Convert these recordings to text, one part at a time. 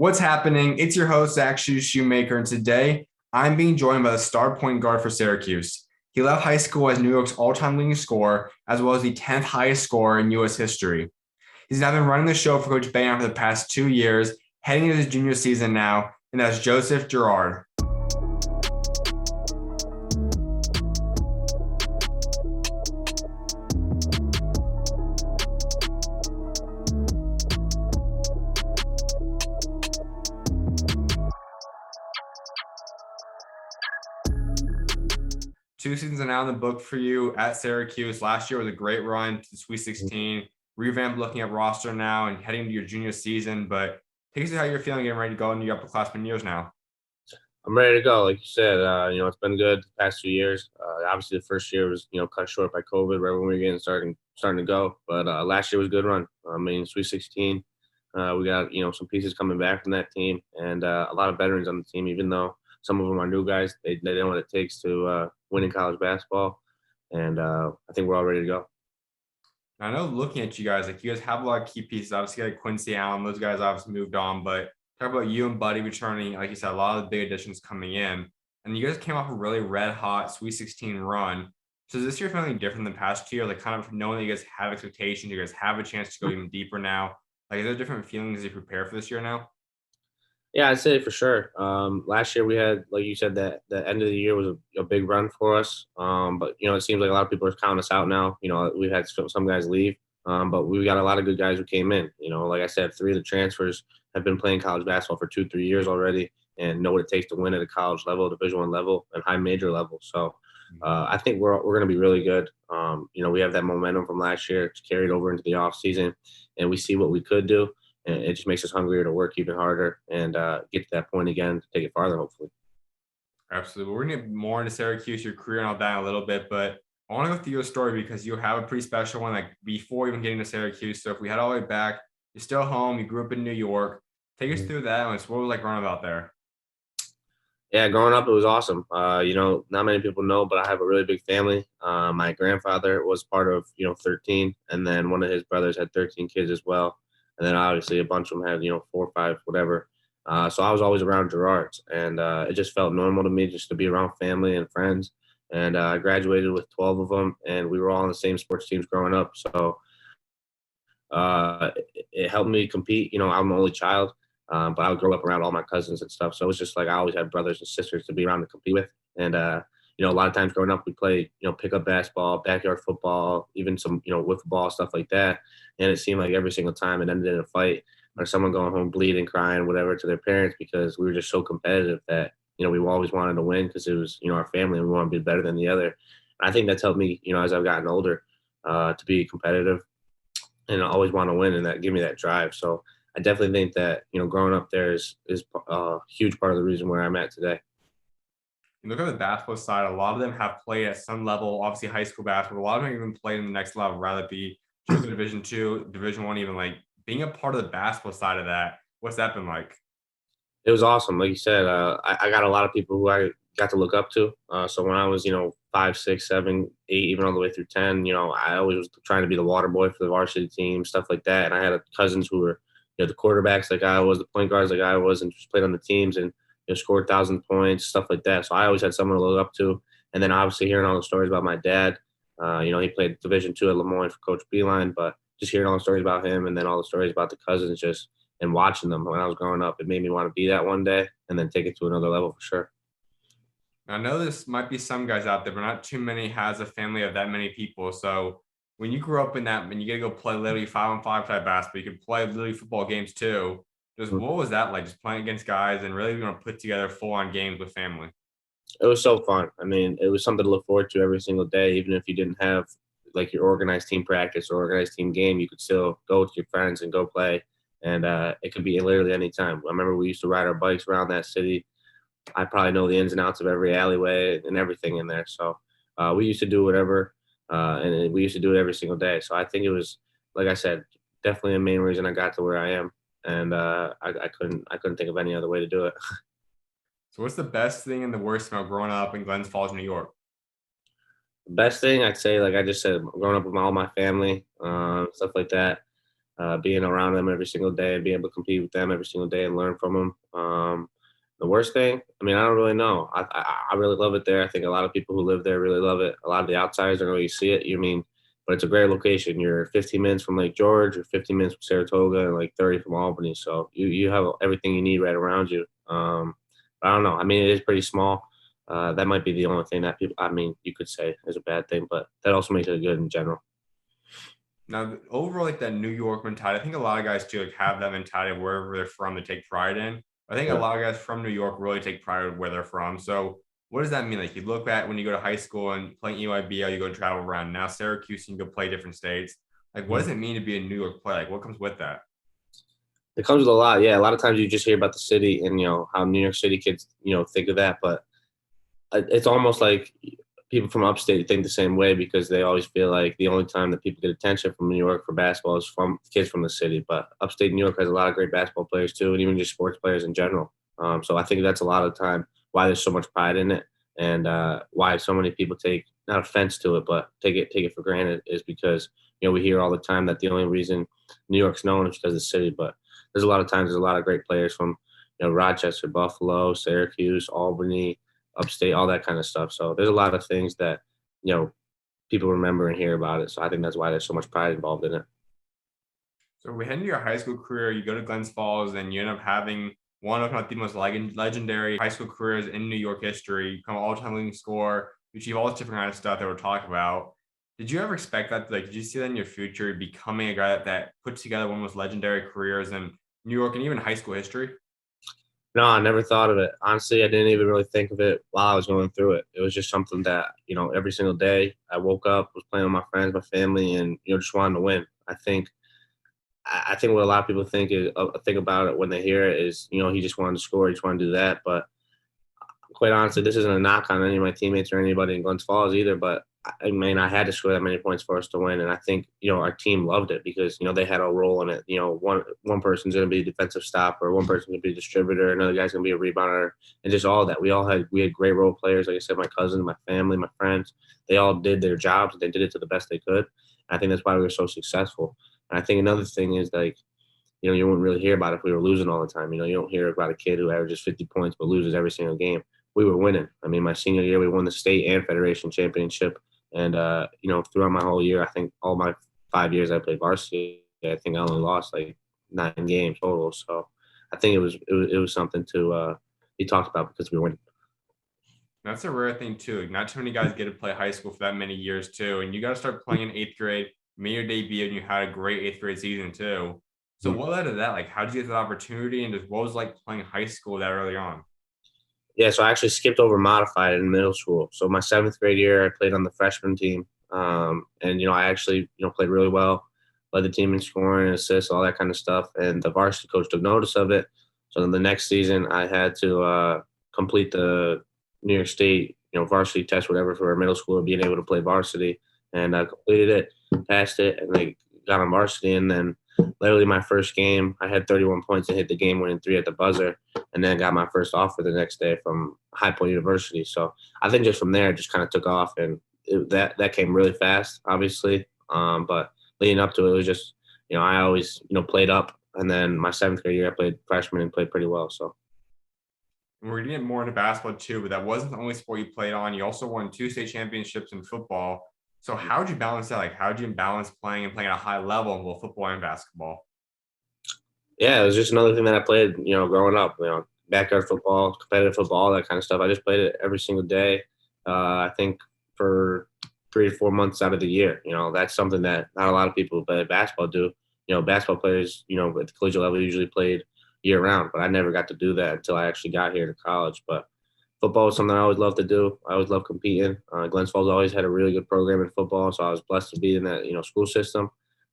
What's happening? It's your host, SchuZ Schumaker, and today I'm being joined by the star point guard for Syracuse. He left high school as New York's all-time leading scorer, as well as the 10th highest scorer in U.S. history. He's now been running the show for Coach Boeheim for the past 2 years, heading into his junior season now, and that's Joseph Girard. 2 seasons are now in the book for you at Syracuse. Last year was a great run to the Sweet 16. Revamped looking at roster now and heading to your junior season. But take us to how you're feeling getting ready to go into your upperclassmen years now. I'm ready to go. Like you said, it's been good the past 2 years. Obviously, the first year was, cut short by COVID right when we were getting starting to go. But last year was a good run. I mean, Sweet 16, we got, some pieces coming back from that team and a lot of veterans on the team, even though some of them are new guys. They know what it takes to win in college basketball. And I think we're all ready to go. I know looking at you guys, like you guys have a lot of key pieces. Obviously, like Quincy Allen, those guys obviously moved on. But talk about you and Buddy returning, like you said, a lot of the big additions coming in. And you guys came off a really red hot Sweet 16 run. So is this year feeling different than past year? Like kind of knowing that you guys have expectations, you guys have a chance to go even deeper now. Like, is there different feelings as you prepare for this year now? Yeah, I'd say for sure. Last year we had, like you said, that the end of the year was a big run for us. But it seems like a lot of people are counting us out now. We've had some guys leave, but we got a lot of good guys who came in. Like I said, 3 of the transfers have been playing college basketball for 2-3 years already, and know what it takes to win at a college level, Division I level, and high major level. So I think we're going to be really good. We have that momentum from last year. It's carried over into the off season, and we see what we could do. And it just makes us hungrier to work even harder and get to that point again to take it farther, hopefully. Absolutely. We're going to get more into Syracuse, your career, and all that in a little bit. But I want to go through your story because you have a pretty special one, like before even getting to Syracuse. So if we head all the way back, you're still home. You grew up in New York. Take us through that. What was like growing up out there? Yeah, growing up, it was awesome. Not many people know, but I have a really big family. My grandfather was part of, 13, and then one of his brothers had 13 kids as well. And then obviously a bunch of them had, 4 or 5, whatever. So I was always around Girards, and it just felt normal to me just to be around family and friends. And I graduated with 12 of them, and we were all on the same sports teams growing up. So it helped me compete. I'm the only child, but I would grow up around all my cousins and stuff. So it was just like I always had brothers and sisters to be around to compete with. And, a lot of times growing up, we played, pickup basketball, backyard football, even some, wiffle ball, stuff like that. And it seemed like every single time it ended in a fight or someone going home bleeding, crying, whatever, to their parents because we were just so competitive that, we always wanted to win because it was, our family and we wanted to be better than the other. And I think that's helped me, as I've gotten older, to be competitive and I always want to win, and that give me that drive. So I definitely think that, growing up there is a huge part of the reason where I'm at today. You look at the basketball side, a lot of them have played at some level, obviously high school basketball. A lot of them even played in the next level, rather it be Division II, Division I, even like being a part of the basketball side of that. What's that been like? It was awesome. Like you said, I got a lot of people who I got to look up to. So when I was, 5, 6, 7, 8, even all the way through 10, I always was trying to be the water boy for the varsity team, stuff like that. And I had cousins who were, the quarterbacks like I was, the point guards like I was, and just played on the teams and scored 1,000 points, stuff like that. So I always had someone to look up to. And then obviously hearing all the stories about my dad. He played Division II at Lemoyne for Coach Beeline, but just hearing all the stories about him and then all the stories about the cousins and watching them when I was growing up, it made me want to be that one day and then take it to another level for sure. I know this might be some guys out there, but not too many has a family of that many people. So when you grew up in that, when you get to go play literally 5-on-5 type basketball, you could play literally football games too. Just what was that like, just playing against guys and really put together full-on games with family? It was so fun. I mean, it was something to look forward to every single day, even if you didn't have like your organized team practice or organized team game, you could still go with your friends and go play. And it could be literally any time. I remember we used to ride our bikes around that city. I probably know the ins and outs of every alleyway and everything in there. So we used to do whatever, and we used to do it every single day. So I think it was, like I said, definitely a main reason I got to where I am. And I couldn't think of any other way to do it. So what's the best thing and the worst thing about growing up in Glens Falls, New York? The best thing I'd say, like I just said, growing up with all my family, stuff like that. being around them every single day and being able to compete with them every single day and learn from them. The worst thing, I mean, I don't really know. I really love it there. I think a lot of people who live there really love it. A lot of the outsiders don't really see it. You mean, but it's a great location. You're 15 minutes from Lake George, or 15 minutes from Saratoga, and like 30 from Albany. So you have everything you need right around you. But I don't know. I mean, it is pretty small. That might be the only thing that people, I mean, you could say is a bad thing, but that also makes it good in general. Now, overall, like that New York mentality, I think a lot of guys too like have that mentality of wherever they're from, they take pride in. I think a Yeah. lot of guys from New York really take pride in where they're from. So, what does that mean? Like, you look at when you go to high school and playing EYBL, you go and travel around. Now, Syracuse, you can go play different states. Like, what Mhm. does it mean to be a New York player? Like, what comes with that? It comes with a lot. Yeah. A lot of times you just hear about the city and, how New York City kids, think of that. But it's almost like people from upstate think the same way because they always feel like the only time that people get attention from New York for basketball is from kids from the city. But upstate New York has a lot of great basketball players too, and even just sports players in general. So I think that's a lot of the time why there's so much pride in it, and why so many people take not offense to it, but take it for granted is because we hear all the time that the only reason New York's known is because of the city. But there's a lot of times there's a lot of great players from Rochester, Buffalo, Syracuse, Albany, upstate, all that kind of stuff. So there's a lot of things that you know people remember and hear about it. So I think that's why there's so much pride involved in it. So, we head into your high school career, you go to Glens Falls, and you end up having one of not the most legendary high school careers in New York history. You become all-time leading scorer, you achieve all this different kind of stuff that we'll talk about. Did you ever expect that? Like, did you see that in your future, becoming a guy that puts together one of the most legendary careers in New York and even high school history? No, I never thought of it. Honestly, I didn't even really think of it while I was going through it. It was just something that, every single day I woke up, was playing with my friends, my family, and, just wanted to win. I think what a lot of people think about it when they hear it is, he just wanted to score, he just wanted to do that. But quite honestly, this isn't a knock on any of my teammates or anybody in Glens Falls either. But I mean, I had to score that many points for us to win, and I think our team loved it because they had a role in it. One person's going to be a defensive stopper, one person's going to be a distributor, another guy's going to be a rebounder, and just all that. We had great role players. Like I said, my cousins, my family, my friends, they all did their jobs. They did it to the best they could. And I think that's why we were so successful. And I think another thing is like you wouldn't really hear about it if we were losing all the time. You don't hear about a kid who averages 50 points but loses every single game. We were winning. I mean, my senior year, we won the state and federation championship. And, throughout my whole year, I think all my 5 years I played varsity, I think I only lost like 9 games total. So I think it was something to be talked about because we were winning. That's a rare thing too. Not too many guys get to play high school for that many years too. And you got to start playing in eighth grade, made your debut, and you had a great eighth grade season too. So, what led to that? Like, how did you get that opportunity? And just what was it like playing high school that early on? Yeah, so I actually skipped over modified in middle school. So my seventh grade year, I played on the freshman team, and I actually played really well, led the team in scoring, assists, all that kind of stuff. And the varsity coach took notice of it. So then the next season, I had to complete the New York State varsity test, whatever, for middle school, being able to play varsity, and I completed it, passed it, and they got on varsity. And then literally my first game, I had 31 points and hit the game-winning three at the buzzer, and then got my first offer the next day from High Point University. So I think just from there, it just kind of took off, and that came really fast, obviously. But leading up to it, was just I always played up, and then my seventh grade year, I played freshman and played pretty well. So And we're gonna get more into basketball too, but that wasn't the only sport you played on. You also won two state championships in football. So, how'd you balance that? Like, how'd you balance playing and playing at a high level in both football and basketball? yeah, it was just another thing that I played, growing up. Backyard football, competitive football, all that kind of stuff. I just played it every single day. I think for 3 to 4 months out of the year. That's something that not a lot of people play basketball do. Basketball players, at the collegiate level usually played year round, but I never got to do that until I actually got here to college. But football is something I always loved to do. I always loved competing. Glens Falls always had a really good program in football, so I was blessed to be in that school system.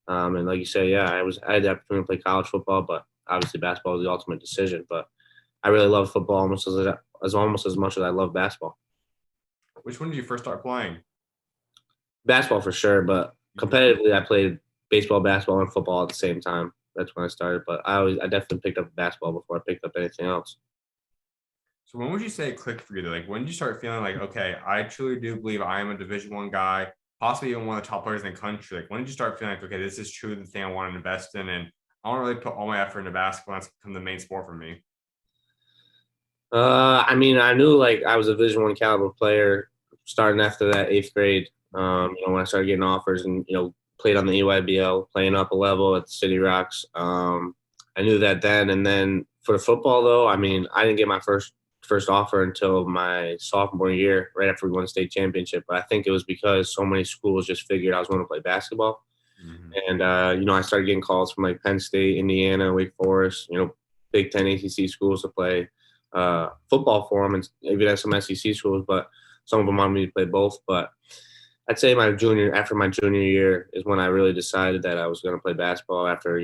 And like you say, yeah, I had the opportunity to play college football, but obviously basketball was the ultimate decision. But I really love football almost as much as I love basketball. Which one did you first start playing? Basketball for sure, but competitively, I played baseball, basketball, and football at the same time. That's when I started. But I definitely picked up basketball before I picked up anything else. So, when would you say it clicked for you? Like, when did you start feeling like, okay, I truly do believe I am a Division I guy. possibly even one of the top players in the country? Like, when did you start feeling like, okay, this is truly the thing I want to invest in, and I want to really put all my effort into basketball, and that's become the main sport for me? I mean, I knew like I was a Division One caliber player starting after that eighth grade. When I started getting offers and played on the EYBL, playing up a level at the City Rocks. I knew that then. And then for the football though, I mean, I didn't get my first offer until my sophomore year, right after we won the state championship. But I think it was because so many schools just figured I was going to play basketball. Mhm. And I started getting calls from like Penn State, Indiana, Wake Forest, Big Ten ACC schools to play football for them, and even at some SEC schools. But some of them wanted me to play both. But I'd say after my junior year is when I really decided that I was going to play basketball. After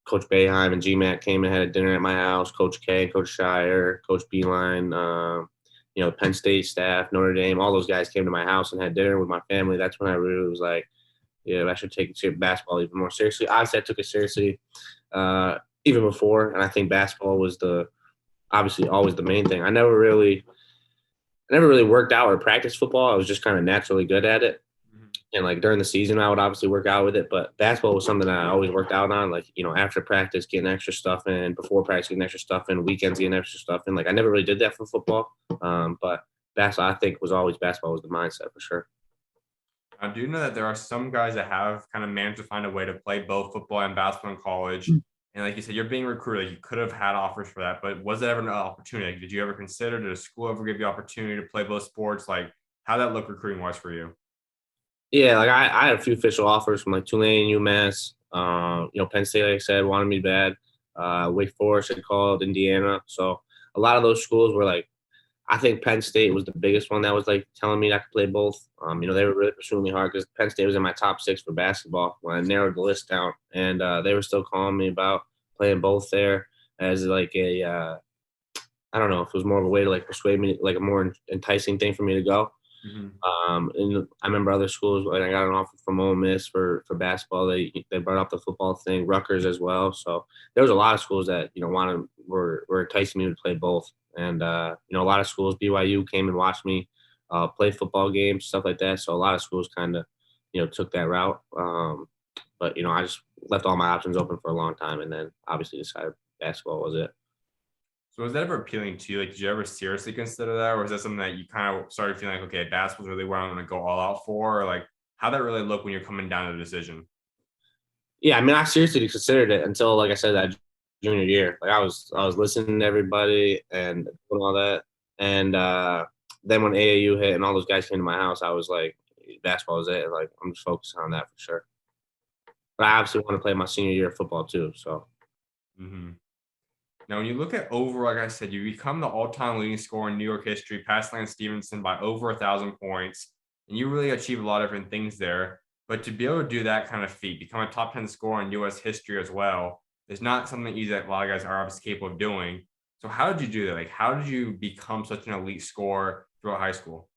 Coach Boeheim and GMAT came and had a dinner at my house, Coach K, Coach Shire, Coach Beeline, Penn State staff, Notre Dame, all those guys came to my house and had dinner with my family. That's when I really was like, yeah, I should take basketball even more seriously. Obviously, I took it seriously even before, and I think basketball was obviously always the main thing. I never really worked out or practiced football. I was just kind of naturally good at it. Mhm. And like during the season, I would obviously work out with it, but basketball was something that I always worked out on. Like, after practice, getting extra stuff in, before practice, getting extra stuff in, weekends, getting extra stuff in. Like, I never really did that for football. But basketball, I think, basketball was the mindset for sure. I do know that there are some guys that have kind of managed to find a way to play both football and basketball in college. And like you said, you're being recruited. You could have had offers for that, but was that ever an opportunity? Like, did you ever consider, did a school ever give you opportunity to play both sports? Like, how that look recruiting wise for you? Yeah, like I had a few official offers from like Tulane, UMass, Penn State, like I said, wanted me bad. Wake Forest had called, Indiana. So a lot of those schools were like, I think Penn State was the biggest one that was like telling me I could play both. They were really pursuing me hard because Penn State was in my top six for basketball when I narrowed the list down, and they were still calling me about playing both there as like I don't know if it was more of a way to like persuade me, like a more enticing thing for me to go. Mhm. And I remember other schools when I got an offer from Ole Miss for basketball. They brought up the football thing, Rutgers as well. So there was a lot of schools that were enticing me to play both. And a lot of schools, BYU came and watched me play football games, stuff like that. So a lot of schools kind of took that route. But I just left all my options open for a long time, and then obviously decided basketball was it. So was that ever appealing to you? Like, did you ever seriously consider that? Or was that something that you kind of started feeling like, okay, basketball's really what I'm going to go all out for? Or like, how that really look when you're coming down to the decision? Yeah, I mean, I seriously considered it until, like I said, that junior year. Like I was listening to everybody and doing all that, and then when AAU hit and all those guys came to my house, I was like, basketball is it. Like I'm just focusing on that for sure. But I obviously want to play my senior year of football too. So Hmm. Now, when you look at over, like I said, you become the all-time leading scorer in New York history, past Lance Stevenson by over 1,000 points, and you really achieve a lot of different things there. But to be able to do that kind of feat, become a top 10 scorer in U.S. history as well, is not something easy that a lot of guys are obviously capable of doing. So, how did you do that? Like, how did you become such an elite scorer throughout high school?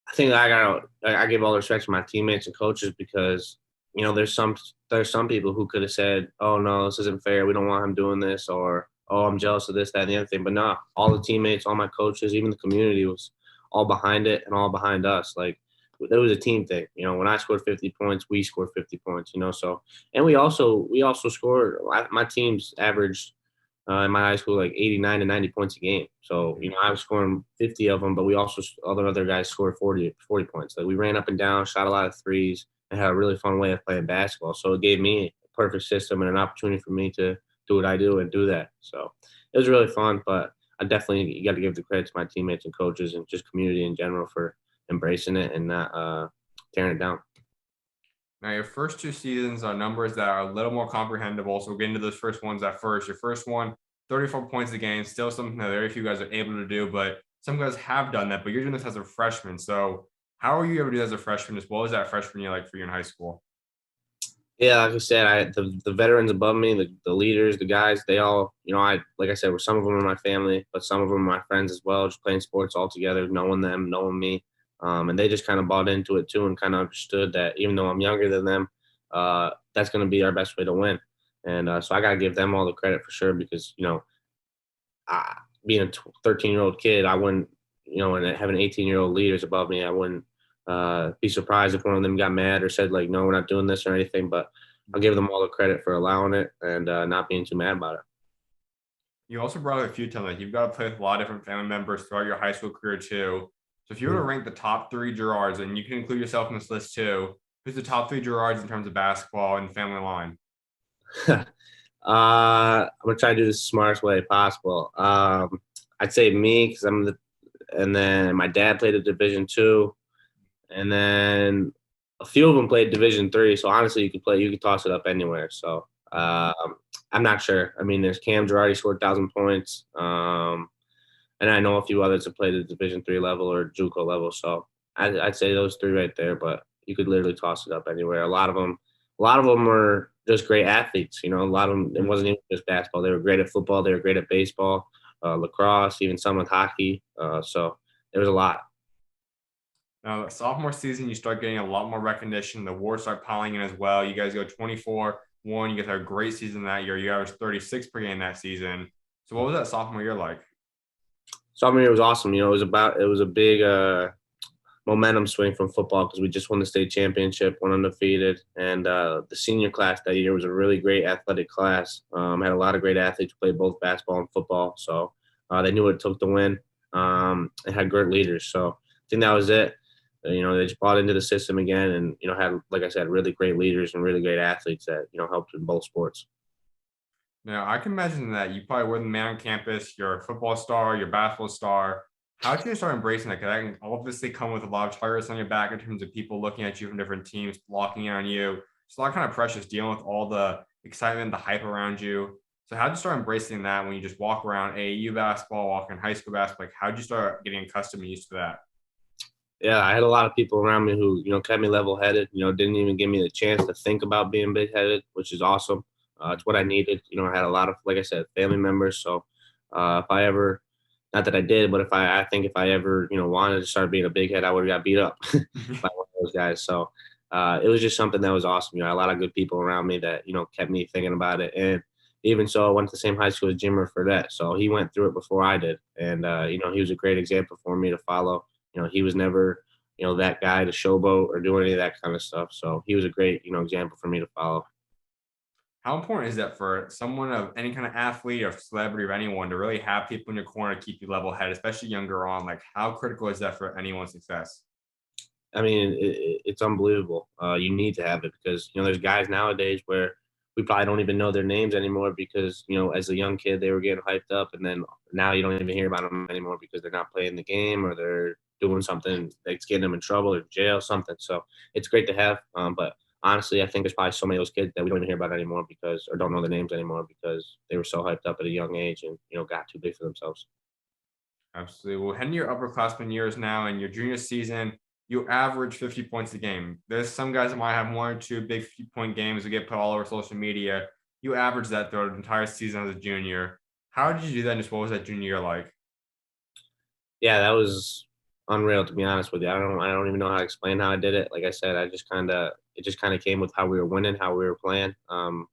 I think I give all the respect to my teammates and coaches because there's some people who could have said, oh no, this isn't fair, we don't want him doing this, or oh, I'm jealous of this, that, and the other thing. But no, all the teammates, all my coaches, even the community was all behind it and all behind us. Like it was a team thing. When I scored 50 points, we scored 50 points. So and we also scored. My teams averaged in my high school like 89 to 90 points a game. So, I was scoring 50 of them, but we also, other guys scored 40 points. Like we ran up and down, shot a lot of threes, and had a really fun way of playing basketball. So it gave me a perfect system and an opportunity for me to do what I do and do that. So it was really fun, but I definitely you got to give the credit to my teammates and coaches and just community in general for embracing it and not tearing it down. Now, your first two seasons are numbers that are a little more comprehensible. So we'll get into those first ones at first. Your first one, 34 points a game, still something that very few guys are able to do, but some guys have done that. But you're doing this as a freshman. So how are you able to do that as a freshman? Just what was that freshman year like for you in high school? Yeah, like I said, the veterans above me, the leaders, the guys, they all, like I said, were some of them are my family, but some of them are my friends as well, just playing sports all together, knowing them, knowing me. And they just kind of bought into it too and kind of understood that even though I'm younger than them, that's going to be our best way to win. And so I got to give them all the credit for sure because, I, being a 13-year-old kid, I wouldn't, and having 18-year-old leaders above me, I wouldn't be surprised if one of them got mad or said like, no, we're not doing this or anything. But I'll give them all the credit for allowing it and not being too mad about it. You also brought up a few times like you've got to play with a lot of different family members throughout your high school career too. So if you were to rank the top three Girards, and you can include yourself in this list too, who's the top three Girards in terms of basketball and family line? I'm gonna try to do this the smartest way possible. I'd say me because and then my dad played at Division II, and then a few of them played Division III. So honestly, you could toss it up anywhere. So I'm not sure. I mean, there's Cam Girardi scored 1,000 points, and I know a few others have played at Division III level or JUCO level. So I'd say those three right there. But you could literally toss it up anywhere. A lot of them were just great athletes. You know, a lot of them. It wasn't even just basketball. They were great at football. They were great at baseball, lacrosse, even some with hockey. So there was a lot. Now, sophomore season, you start getting a lot more recognition. The awards start piling in as well. You guys go 24-1. You guys have a great season that year. You averaged 36 per game that season. So what was that sophomore year like? Sophomore year was awesome. You know, it was a big momentum swing from football because we just won the state championship, went undefeated, and the senior class that year was a really great athletic class. Had a lot of great athletes who played both basketball and football, so they knew what it took to win. And had great leaders, so I think that was it. You know, they just bought into the system again, and you know, had, like I said, really great leaders and really great athletes that helped in both sports. Now, I can imagine that you probably were the man on campus. You're a football star, you're a basketball star. How did you start embracing that? Because that can obviously come with a lot of targets on your back in terms of people looking at you from different teams, blocking on you. It's a lot kind of precious dealing with all the excitement, the hype around you. So how did you start embracing that when you just walk around AAU basketball, walking high school basketball? Like, how did you start getting accustomed and used to that? Yeah, I had a lot of people around me who kept me level headed. You know, didn't even give me the chance to think about being big headed, which is awesome. It's what I needed. You know, I had a lot of, like I said, family members. So if I ever, not that I did, but I think if I ever, wanted to start being a big head, I would have got beat up by one of those guys. So it was just something that was awesome. You know, a lot of good people around me that, kept me thinking about it. And even so, I went to the same high school as Jimmer for that. So he went through it before I did. And, he was a great example for me to follow. You know, he was never, that guy to showboat or do any of that kind of stuff. So he was a great, example for me to follow. How important is that for someone of any kind of athlete or celebrity or anyone to really have people in your corner to keep you level headed, especially younger on? Like, how critical is that for anyone's success? I mean, it's unbelievable. You need to have it because, there's guys nowadays where we probably don't even know their names anymore because, as a young kid, they were getting hyped up. And then now you don't even hear about them anymore because they're not playing the game or they're doing something that's getting them in trouble or jail, something. So it's great to have. But honestly, I think there's probably so many of those kids that we don't even hear about anymore because, or don't know their names anymore because they were so hyped up at a young age and, got too big for themselves. Absolutely. Well, heading to your upperclassmen years now and your junior season, you average 50 points a game. There's some guys that might have one or two big 50-point games that get put all over social media. You average that throughout the entire season as a junior. How did you do that? And just what was that junior year like? Yeah, that was unreal to be honest with you. I don't even know how to explain how I did it. Like I said, it just kind of came with how we were winning, how we were playing.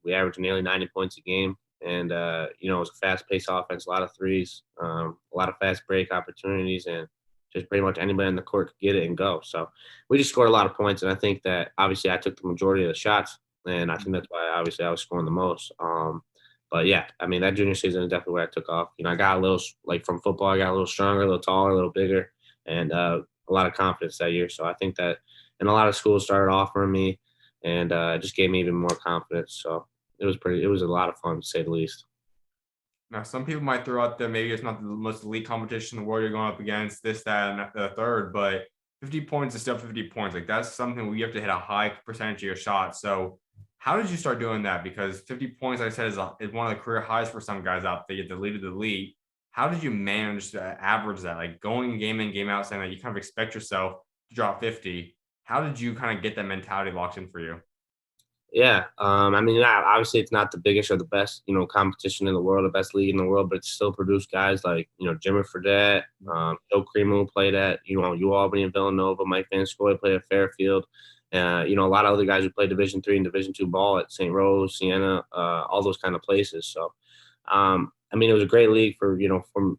We averaged nearly 90 points a game, and it was a fast-paced offense, a lot of threes, a lot of fast break opportunities, and just pretty much anybody in the court could get it and go. So we just scored a lot of points, and I think that obviously I took the majority of the shots, and I think that's why obviously I was scoring the most. But yeah, I mean, that junior season is definitely where I took off. I got a little, like from football, I got a little stronger, a little taller, a little bigger, and a lot of confidence that year. So I think that, and a lot of schools started offering me and just gave me even more confidence. So it was a lot of fun to say the least. Now, some people might throw out there maybe it's not the most elite competition in the world you're going up against, this, that, and the third, but 50 points is still 50 points. Like that's something where you have to hit a high percentage of your shots. So how did you start doing that? Because 50 points, like I said, is one of the career highs for some guys out there. You get the lead of the league. How did you manage to average that? Like going game in, game out, saying that you kind of expect yourself to drop 50. How did you kind of get that mentality locked in for you? Yeah, I mean, obviously it's not the biggest or the best, competition in the world, the best league in the world, but it still produced guys like, Jimmer Fredette, Joe Cremo played at, U Albany and Villanova, Mike Van Scoy played at Fairfield, a lot of other guys who played Division III and Division II ball at St. Rose, Siena, all those kind of places. So, I mean, it was a great league for,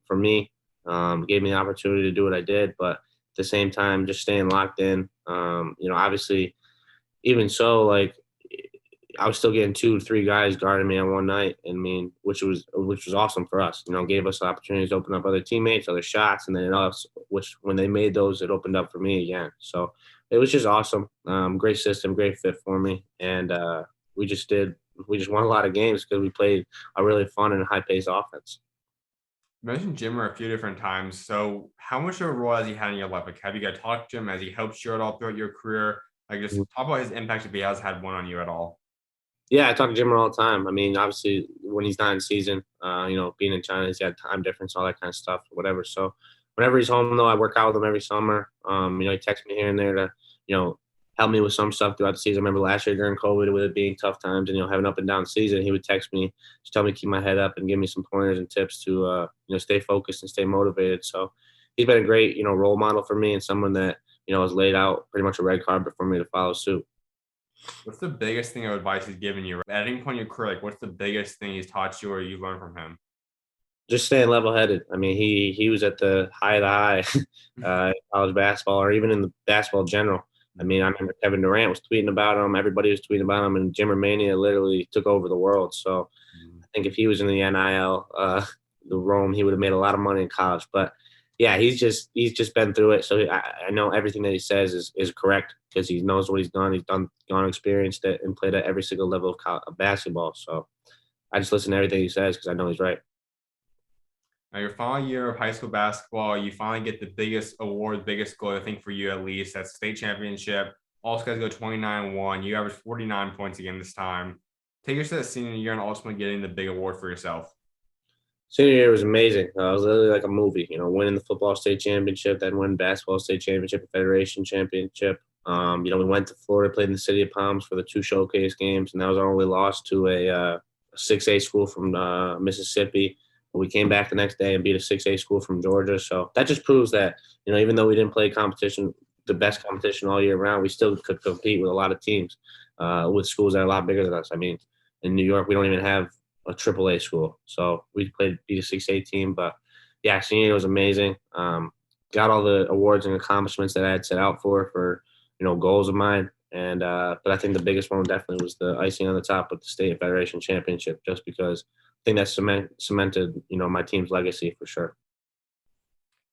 for me. Gave me the opportunity to do what I did, but the same time, just staying locked in. Obviously, even so, like I was still getting 2 to 3 guys guarding me on one night. I mean, which was awesome for us. Gave us opportunities to open up other teammates, other shots, and then us, which when they made those, it opened up for me again. So it was just awesome. Great system, great fit for me, and we just did. We just won a lot of games because we played a really fun and high paced offense. You mentioned Jimmer a few different times. So, how much of a role has he had in your life? Like, have you guys talked to him? Has he helped you at all throughout your career? Like, just talk about his impact if he has had one on you at all. Yeah, I talk to Jimmer all the time. I mean, obviously, when he's not in season, being in China, he's got time difference, all that kind of stuff, whatever. So, whenever he's home, though, I work out with him every summer. He texts me here and there to, help me with some stuff throughout the season. I remember last year during COVID, with it being tough times and having up and down season, he would text me, just tell me to keep my head up and give me some pointers and tips to, stay focused and stay motivated. So, he's been a great, role model for me and someone that, has laid out pretty much a red carpet for me to follow suit. What's the biggest thing of advice he's given you? At any point in your career, like, what's the biggest thing he's taught you or you learned from him? Just staying level-headed. I mean, he was at the high of the high in college basketball or even in the basketball in general. I mean, I remember Kevin Durant was tweeting about him. Everybody was tweeting about him, and Jimmer Mania literally took over the world. So I think if he was in the NIL, the Rome, he would have made a lot of money in college. But yeah, he's just been through it. So I know everything that he says is correct because he knows what he's done. He's gone, experienced it, and played at every single level of basketball. So I just listen to everything he says because I know he's right. Now, your final year of high school basketball, you finally get the biggest award, biggest goal, I think, for you at least. That's state championship. All guys go 29-1. You average 49 points again this time. Take us to the senior year and ultimately getting the big award for yourself. Senior year was amazing. It was literally like a movie, winning the football state championship, then winning basketball state championship, and federation championship. We went to Florida, played in the city of Palms for the 2 showcase games, and that was our only loss to a 6A school from Mississippi. We came back the next day and beat a 6A school from Georgia. So that just proves that, even though we didn't play competition, the best competition all year round, we still could compete with a lot of teams, with schools that are a lot bigger than us. I mean, in New York, we don't even have a AAA school. So we beat a 6A team. But yeah, senior year was amazing. Got all the awards and accomplishments that I had set out for goals of mine. And but I think the biggest one definitely was the icing on the top with the state and federation championship, just because I think that cemented, my team's legacy for sure.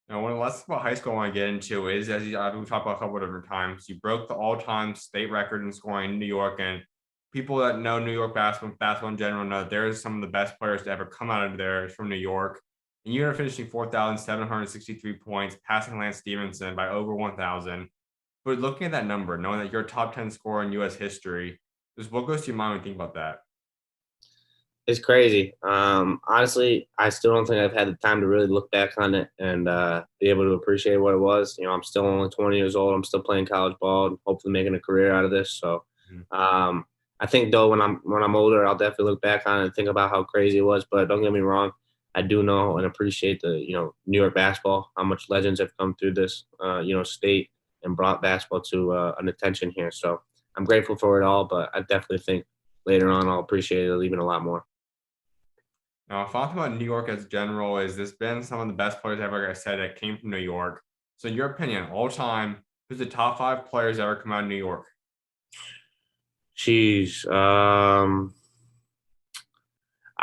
Now, one of the last about high school I want to get into is, as we talked about a couple of different times, you broke the all-time state record in scoring in New York. And people that know New York basketball in general know that there's some of the best players to ever come out of there from New York. And you are finishing 4,763 points, passing Lance Stevenson by over 1,000. But looking at that number, knowing that you're a top 10 scorer in U.S. history, just what goes to your mind when you think about that? It's crazy. Honestly, I still don't think I've had the time to really look back on it and be able to appreciate what it was. I'm still only 20 years old. I'm still playing college ball and hopefully making a career out of this. So I think though when I'm older, I'll definitely look back on it and think about how crazy it was. But don't get me wrong, I do know and appreciate the New York basketball, how much legends have come through this state and brought basketball to an attention here. So I'm grateful for it all, but I definitely think later on I'll appreciate it even a lot more. Now, if I talk about New York as general, is this been some of the best players ever, like I said, that came from New York? So, in your opinion, all time, who's the top 5 players ever come out of New York? Jeez, I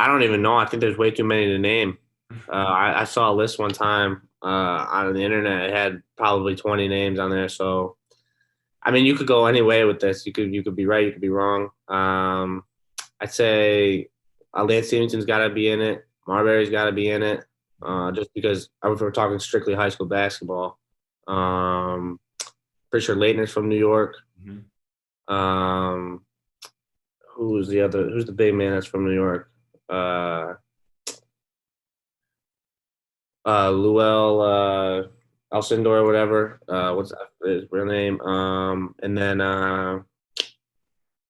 don't even know. I think there's way too many to name. I saw a list one time on the internet. It had probably 20 names on there. So, I mean, you could go any way with this. You could be right. You could be wrong. I'd say Lance Stevenson's got to be in it. Marbury's got to be in it. Just because if we're talking strictly high school basketball. Pretty sure Leitner's from New York. Mm-hmm. Who's the big man that's from New York? Luel Alcindor or whatever. What's his real name? And then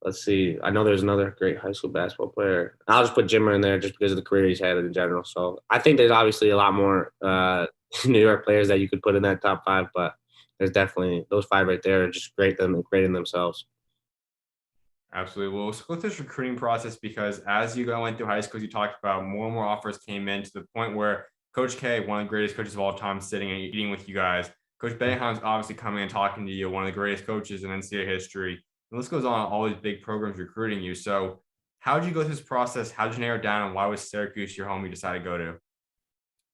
let's see. I know there's another great high school basketball player. I'll just put Jimmer in there just because of the career he's had in general. So I think there's obviously a lot more New York players that you could put in that top 5, but there's definitely those 5 right there are just great in themselves. Absolutely. Well, let's go through this recruiting process because as you went through high school, you talked about more and more offers came in to the point where Coach K, one of the greatest coaches of all time, sitting and eating with you guys, Coach Boeheim's obviously coming and talking to you, one of the greatest coaches in NCAA history. And this goes on all these big programs recruiting you. So, how did you go through this process? How did you narrow it down, and why was Syracuse your home you decided to go to?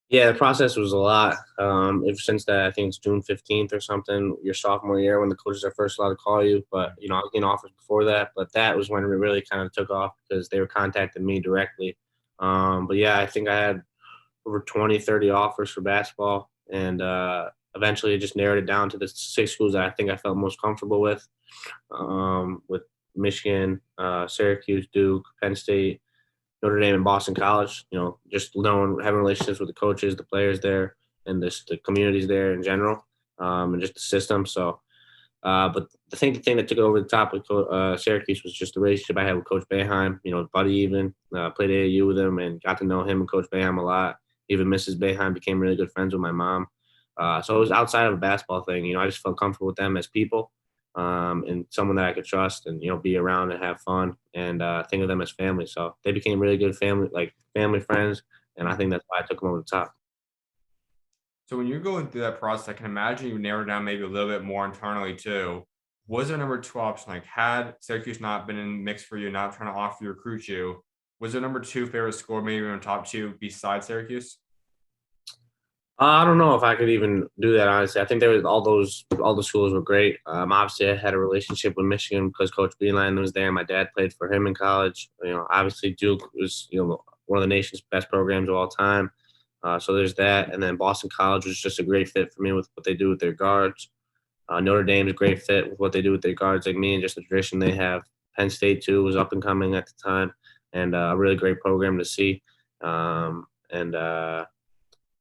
Yeah, the process was a lot. Ever since that, I think it's June 15th or something, your sophomore year when the coaches are first allowed to call you. But, I was getting offers before that. But that was when it really kind of took off because they were contacting me directly. But yeah, I think I had over 20, 30 offers for basketball. And eventually it just narrowed it down to the 6 schools that I think I felt most comfortable with Michigan, Syracuse, Duke, Penn State, Notre Dame, and Boston College. Just knowing, having relationships with the coaches, the players there, and the communities there in general, and just the system. So, but the thing that took it over the top with Syracuse was just the relationship I had with Coach Boeheim. Buddy even played AAU with him and got to know him and Coach Boeheim a lot. Even Mrs. Boeheim became really good friends with my mom. So it was outside of a basketball thing. I just felt comfortable with them as people, and someone that I could trust and, be around and have fun and think of them as family. So they became really good family friends. And I think that's why I took them over the top. So when you're going through that process, I can imagine you narrowed down maybe a little bit more internally too. Was there number two option? Like, had Syracuse not been in the mix for you, not trying to offer you recruit you, was there number two favorite score, maybe in the top two besides Syracuse? I don't know if I could even do that, honestly. I think there was all the schools were great. Obviously, I had a relationship with Michigan because Coach Beeline was there. My dad played for him in college. Obviously Duke was one of the nation's best programs of all time. So there's that, and then Boston College was just a great fit for me with what they do with their guards. Notre Dame is a great fit with what they do with their guards, like me, and just the tradition they have. Penn State too was up and coming at the time, and a really great program to see. And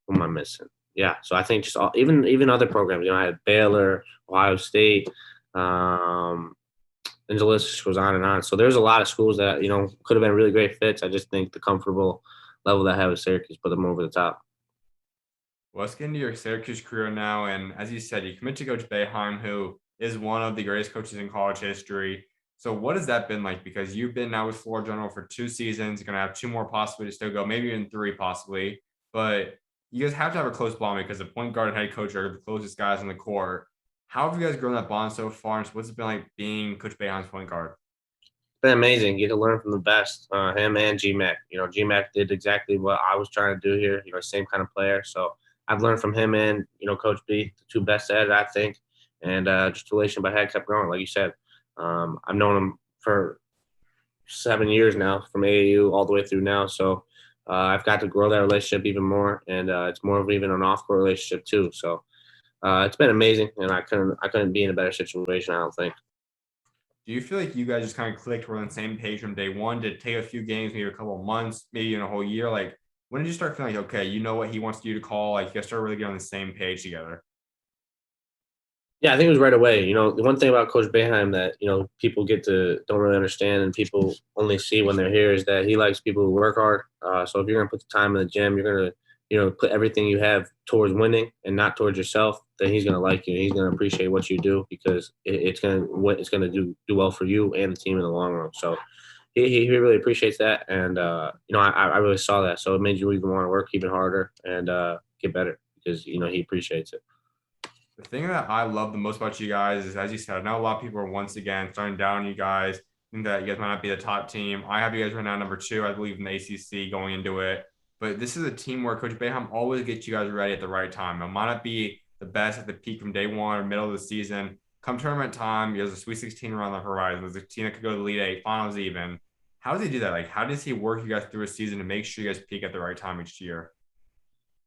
Who am I missing? Yeah, so I think just even other programs. I had Baylor, Ohio State, um, and the list just goes on and on. So there's a lot of schools that could have been really great fits. I just think the comfortable level that I have with Syracuse put them over the top. Well, let's get into your Syracuse career now. And as you said, you commit to Coach Boeheim, who is one of the greatest coaches in college history. So what has that been like? Because you've been now with Florida General for 2 seasons. You're going to have two more possibly to still go, maybe even three possibly. But you guys have to have a close bond because the point guard and head coach are the closest guys on the court. How have you guys grown that bond so far? And what's it been like being Coach Boeheim's point guard? Been amazing. You get to learn from the best, him and GMAC. GMAC did exactly what I was trying to do here. Same kind of player. So I've learned from him and Coach B, the two best at it, I think. And just the relationship I had kept growing, like you said. I've known him for 7 years now, from AAU all the way through now. So I've got to grow that relationship even more, and it's more of even an off-court relationship too. So it's been amazing, and I couldn't be in a better situation, I don't think. Do you feel like you guys just kind of clicked, were on the same page from day one? Did it take a few games, maybe a couple of months, maybe in a whole year? Like, when did you start feeling like, okay, you know what he wants you to call? Like, you guys start really getting on the same page together? Yeah, I think it was right away. The one thing about Coach Boeheim that people don't really understand, and people only see when they're here, is that he likes people who work hard. So if you're gonna put the time in the gym, you're gonna put everything you have towards winning and not towards yourself. Then he's gonna like you. He's gonna appreciate what you do because it's gonna do well for you and the team in the long run. So he really appreciates that, and I really saw that. So it made you even want to work even harder and get better because he appreciates it. The thing that I love the most about you guys is, as you said, I know a lot of people are once again starting down you guys, think that you guys might not be the top team. I have you guys right now number two, I believe, in the ACC going into it. But this is a team where Coach Boeheim always gets you guys ready at the right time. It might not be the best at the peak from day one or middle of the season. Come tournament time, there's a Sweet 16 around the horizon. There's a team that could go to the Elite Eight, finals even. How does he do that? Like, how does he work you guys through a season to make sure you guys peak at the right time each year?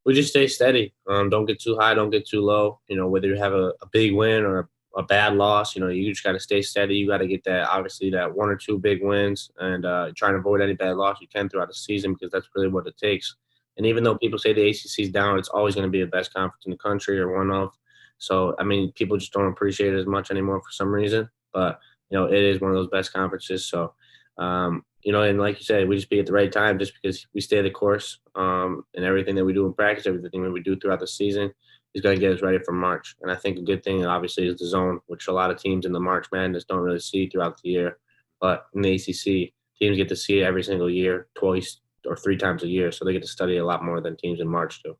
We just stay steady. Don't get too high, don't get too low. Whether you have a big win or a bad loss, you just got to stay steady. You got to get obviously that one or two big wins, and try to avoid any bad loss you can throughout the season because that's really what it takes. And even though people say the ACC is down, it's always going to be the best conference in the country or one of. So, I mean, people just don't appreciate it as much anymore for some reason. But, it is one of those best conferences. So, and like you said, we just be at the right time just because we stay the course, and everything that we do in practice, everything that we do throughout the season is going to get us ready for March. And I think a good thing, obviously, is the zone, which a lot of teams in the March Madness don't really see throughout the year. But in the ACC, teams get to see it every single year, twice or three times a year. So they get to study a lot more than teams in March do.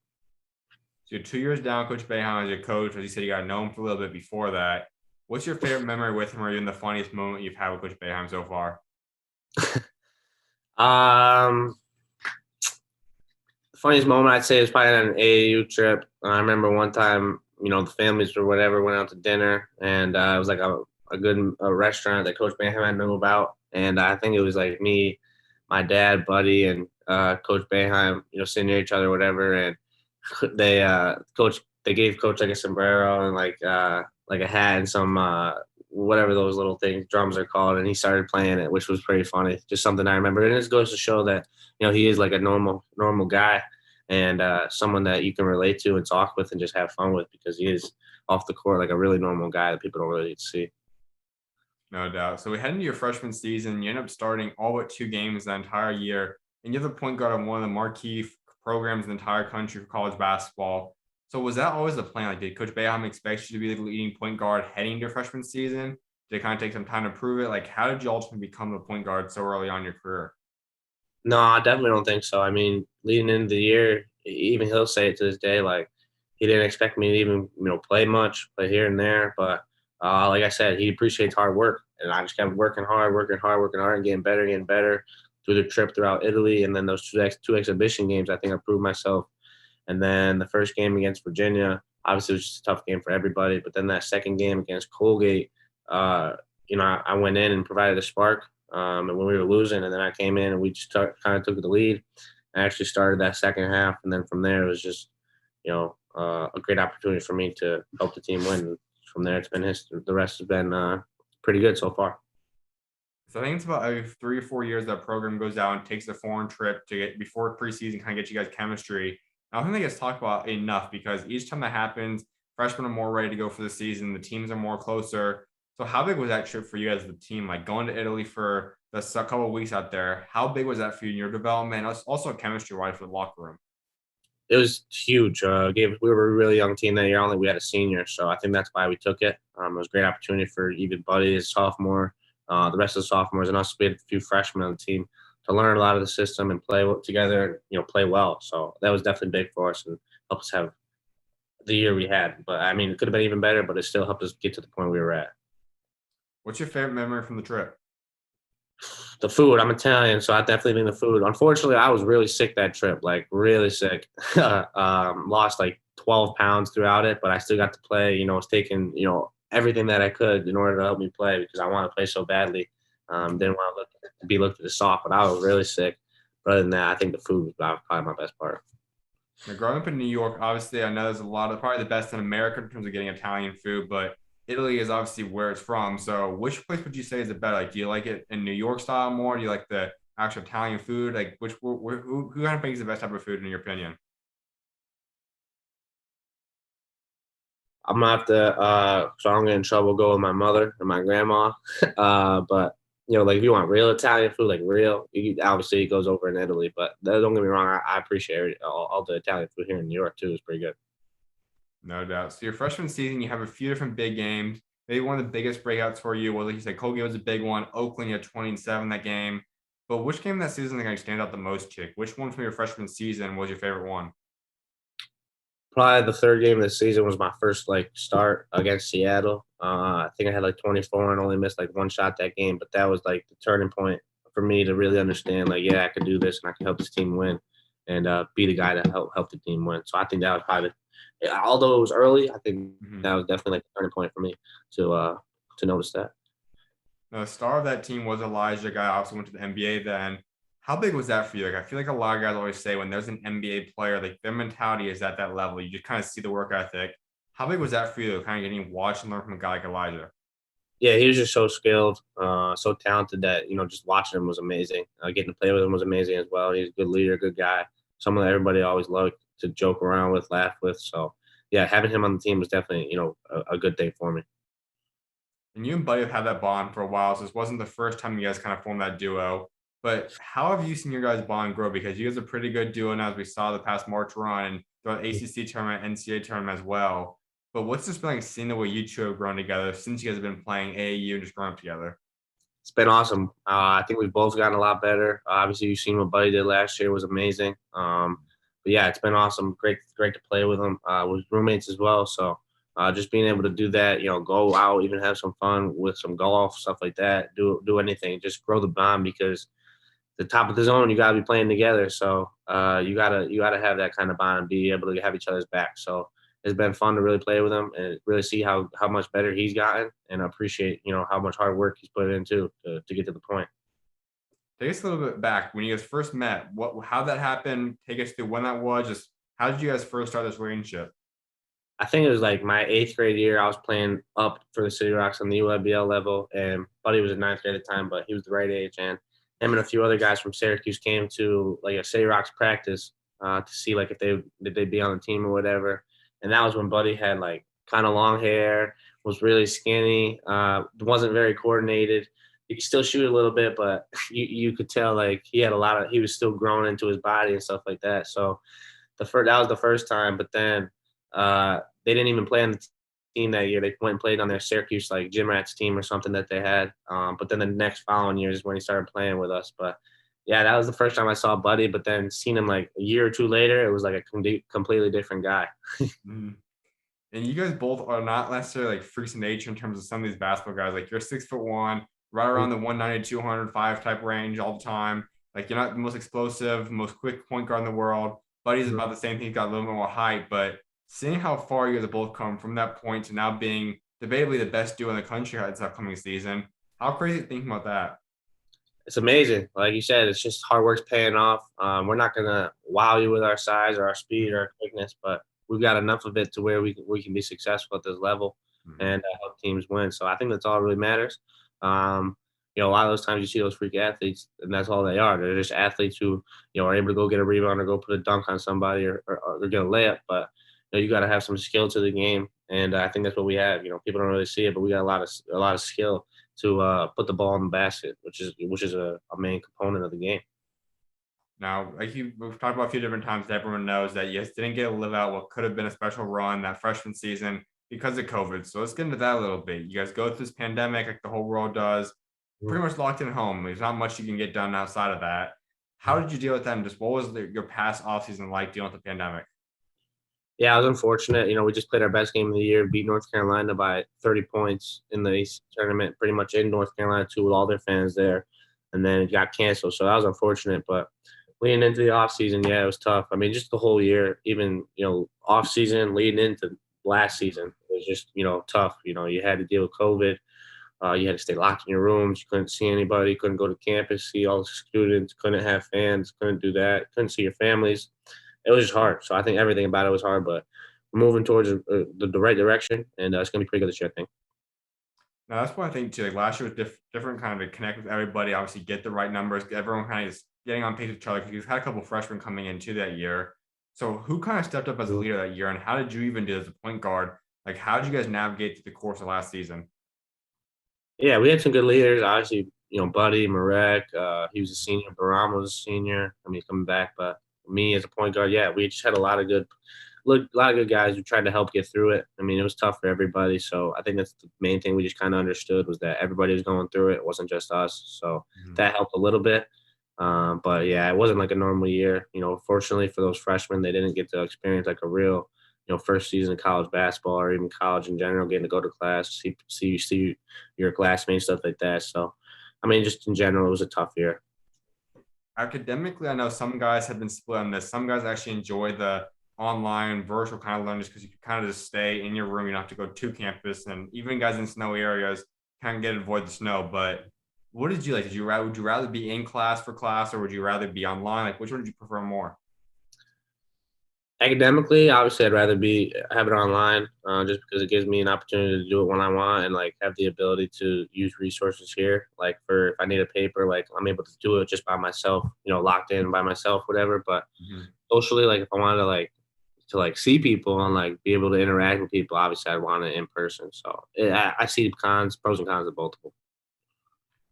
So you're 2 years down, Coach Boeheim as your coach. As you said, you got to know him for a little bit before that. What's your favorite memory with him, or even the funniest moment you've had with Coach Boeheim so far? Um, the funniest moment I'd say is probably on an AAU trip. I remember one time, the families or whatever went out to dinner, and it was like a good restaurant that Coach Boeheim knew about, and I think it was like me, my dad, buddy, and Coach Boeheim, sitting near each other, or whatever, and they gave Coach like a sombrero and like a hat and some whatever those little things drums are called, and he started playing it, which was pretty funny. Just something I remember, and it just goes to show that he is like a normal guy and someone that you can relate to and talk with and just have fun with because he is off the court like a really normal guy that people don't really get to see. No doubt. So we head into your freshman season. You end up starting all but 2 games that entire year, and you're the point guard on one of the marquee programs in the entire country for college basketball. So was that always the plan? Like, did Coach Boeheim expect you to be the leading point guard heading into your freshman season? Did it kind of take some time to prove it? Like, how did you ultimately become the point guard so early on in your career? No, I definitely don't think so. I mean, leading into the year, even he'll say it to this day, like he didn't expect me to even, play much, play here and there. But like I said, he appreciates hard work, and I just kept working hard, and getting better through the trip throughout Italy, and then those two exhibition games. I think I proved myself. And then the first game against Virginia, obviously it was just a tough game for everybody. But then that second game against Colgate, I went in and provided a spark. And when we were losing, and then I came in and we just kind of took the lead. I actually started that second half, and then from there it was just, a great opportunity for me to help the team win. And from there, it's been history. The rest has been pretty good so far. So I think it's about every 3 or 4 years that program goes out and takes a foreign trip to get before preseason, kind of get you guys chemistry. I don't think that gets talked about enough because each time that happens, freshmen are more ready to go for the season. The teams are more closer. So how big was that trip for you as the team? Like going to Italy for the couple of weeks out there. How big was that for you in your development? Also chemistry wise for the locker room. It was huge. We were a really young team that year. Only we had a senior, so I think that's why we took it. It was a great opportunity for even Buddy, his sophomore, the rest of the sophomores, and us. We had a few freshmen on the team to learn a lot of the system and play together. Play well. So that was definitely big for us and helped us have the year we had. But I mean, it could have been even better, but it still helped us get to the point we were at. What's your favorite memory from the trip? The food. I'm Italian, so I definitely think the food. Unfortunately, I was really sick that trip, like really sick. Lost like 12 pounds throughout it, but I still got to play. Was taking everything that I could in order to help me play because I wanted to play so badly. Didn't want to be looked at as soft, but I was really sick. But other than that, I think the food was probably my best part. Now, growing up in New York, obviously, I know there's a lot of probably the best in America in terms of getting Italian food, but Italy is obviously where it's from. So, which place would you say is the better? Like, do you like it in New York style more? Do you like the actual Italian food? Like, who kind of makes the best type of food in your opinion? I'm gonna have to, so I don't get in trouble, go with my mother and my grandma. But like if you want real Italian food, like real, obviously it goes over in Italy. But don't get me wrong, I appreciate all the Italian food here in New York too. Is pretty good. No doubt. So, your freshman season, you have a few different big games. Maybe one of the biggest breakouts for you was, like you said, Colgate was a big one. Oakland, you had 27 that game. But which game that season like stand out the most, Chick? Which one from your freshman season was your favorite one? Probably the third game of the season was my first like start against Seattle. I think I had like 24 and only missed like one shot that game, but that was like the turning point for me to really understand like, yeah, I could do this and I can help this team win and be the guy to help the team win. So I think that was probably, yeah, although it was early, I think Mhm. that was definitely like the turning point for me to notice that. The star of that team was Elijah, guy obviously went to the NBA then. How big was that for you? Like, I feel like a lot of guys always say when there's an NBA player, like their mentality is at that level. You just kind of see the work ethic. How big was that for you, kind of getting watched and learn from a guy like Elijah? Yeah, he was just so skilled, so talented that just watching him was amazing. Getting to play with him was amazing as well. He's a good leader, good guy. Someone that everybody always loved to joke around with, laugh with. So yeah, having him on the team was definitely a good thing for me. And you and Buddy have had that bond for a while, so this wasn't the first time you guys kind of formed that duo. But how have you seen your guys' bond grow? Because you guys are a pretty good duo now, as we saw the past March run and the ACC tournament, NCAA tournament as well. But what's this been like seeing the way you two have grown together since you guys have been playing AAU and just growing up together? It's been awesome. I think we've both gotten a lot better. Obviously, you've seen what Buddy did last year was amazing. but yeah, it's been awesome. Great to play with them, with roommates as well. So just being able to do that, go out, even have some fun with some golf, stuff like that. Do anything, just grow the bond because the top of the zone, you gotta be playing together. So you gotta have that kind of bond and be able to have each other's back. So it's been fun to really play with him and really see how much better he's gotten and appreciate how much hard work he's put into to get to the point. Take us a little bit back when you guys first met. How that happened? Take us through when that was. Just how did you guys first start this relationship? I think it was like my eighth grade year. I was playing up for the City Rocks on the UIBL level, and Buddy was in ninth grade at the time, but he was the right age. And him and a few other guys from Syracuse came to like a City Rocks practice to see like if they'd be on the team or whatever. And that was when Buddy had like kind of long hair, was really skinny, wasn't very coordinated. He could still shoot a little bit, but you could tell like he was still growing into his body and stuff like that. So that was the first time, but then they didn't even play on the team that year. They went and played on their Syracuse like gym rats team or something that they had. But then the next following year is when he started playing with us. But yeah, that was the first time I saw Buddy. But then seeing him like a year or two later, it was like a completely different guy. Mhm. And you guys both are not necessarily like freaks of nature in terms of some of these basketball guys. Like you're 6'1", right around the 190, 205 type range all the time. Like you're not the most explosive, most quick point guard in the world. Buddy's about the same thing. He's got a little bit more height, but seeing how far you guys have both come from that point to now being debatably the best duo in the country this upcoming season, how crazy thinking about that? It's amazing. Like you said, it's just hard work's paying off. We're not gonna wow you with our size or our speed or our quickness, but we've got enough of it to where we can be successful at this level Mhm. and help teams win. So I think that's all really matters. Um, a lot of those times you see those freak athletes, and that's all they are. They're just athletes who are able to go get a rebound or go put a dunk on somebody or get a layup. But you got to have some skill to the game, and I think that's what we have. People don't really see it, but we got a lot of skill to put the ball in the basket, which is a main component of the game. Now, we've talked about a few different times that everyone knows that you guys didn't get to live out what could have been a special run that freshman season because of COVID. So let's get into that a little bit. You guys go through this pandemic like the whole world does, Mhm. pretty much locked in home. There's not much you can get done outside of that. How did you deal with that? And just what was your past offseason like dealing with the pandemic? Yeah, I was unfortunate. We just played our best game of the year, beat North Carolina by 30 points in the ACC tournament, pretty much in North Carolina too, with all their fans there, and then it got canceled. So that was unfortunate. But leading into the off season, yeah, it was tough. I mean, just the whole year, even off season leading into last season, it was just tough. You had to deal with COVID. You had to stay locked in your rooms. You couldn't see anybody. Couldn't go to campus, see all the students. Couldn't have fans. Couldn't do that. Couldn't see your families. It was just hard. So I think everything about it was hard, but we're moving towards the right direction, and it's going to be pretty good this year, I think. Now that's what I think too. Like last year was different, kind of to connect with everybody. Obviously, get the right numbers. Everyone kind of is getting on pace with each other because you've had a couple of freshmen coming into that year. So who kind of stepped up as a leader that year, and how did you even do as a point guard? Like, how did you guys navigate through the course of last season? Yeah, we had some good leaders. Obviously, Buddy, Marek, he was a senior. Baram was a senior. I mean, he's coming back, but me as a point guard, yeah, we just had a lot of good guys who tried to help get through it. I mean, it was tough for everybody. So I think that's the main thing we just kind of understood was that everybody was going through it. It wasn't just us. So Mhm. that helped a little bit. But yeah, it wasn't like a normal year. Fortunately for those freshmen, they didn't get to experience like a real, first season of college basketball or even college in general, getting to go to class, see your classmates, stuff like that. So, I mean, just in general, it was a tough year. Academically, I know some guys have been split on this. Some guys actually enjoy the online virtual kind of learning just because you can kind of just stay in your room. You don't have to go to campus, and even guys in snowy areas kind of get to avoid the snow. But what did you like? Would you rather be in class for class, or would you rather be online? Like, which one did you prefer more? Academically, obviously, I'd rather have it online, just because it gives me an opportunity to do it when I want and like have the ability to use resources here. Like for if I need a paper, like I'm able to do it just by myself, locked in by myself, whatever. But Mhm. socially, like if I wanted to see people and like be able to interact with people, obviously I'd want it in person. So I see pros and cons of both of them.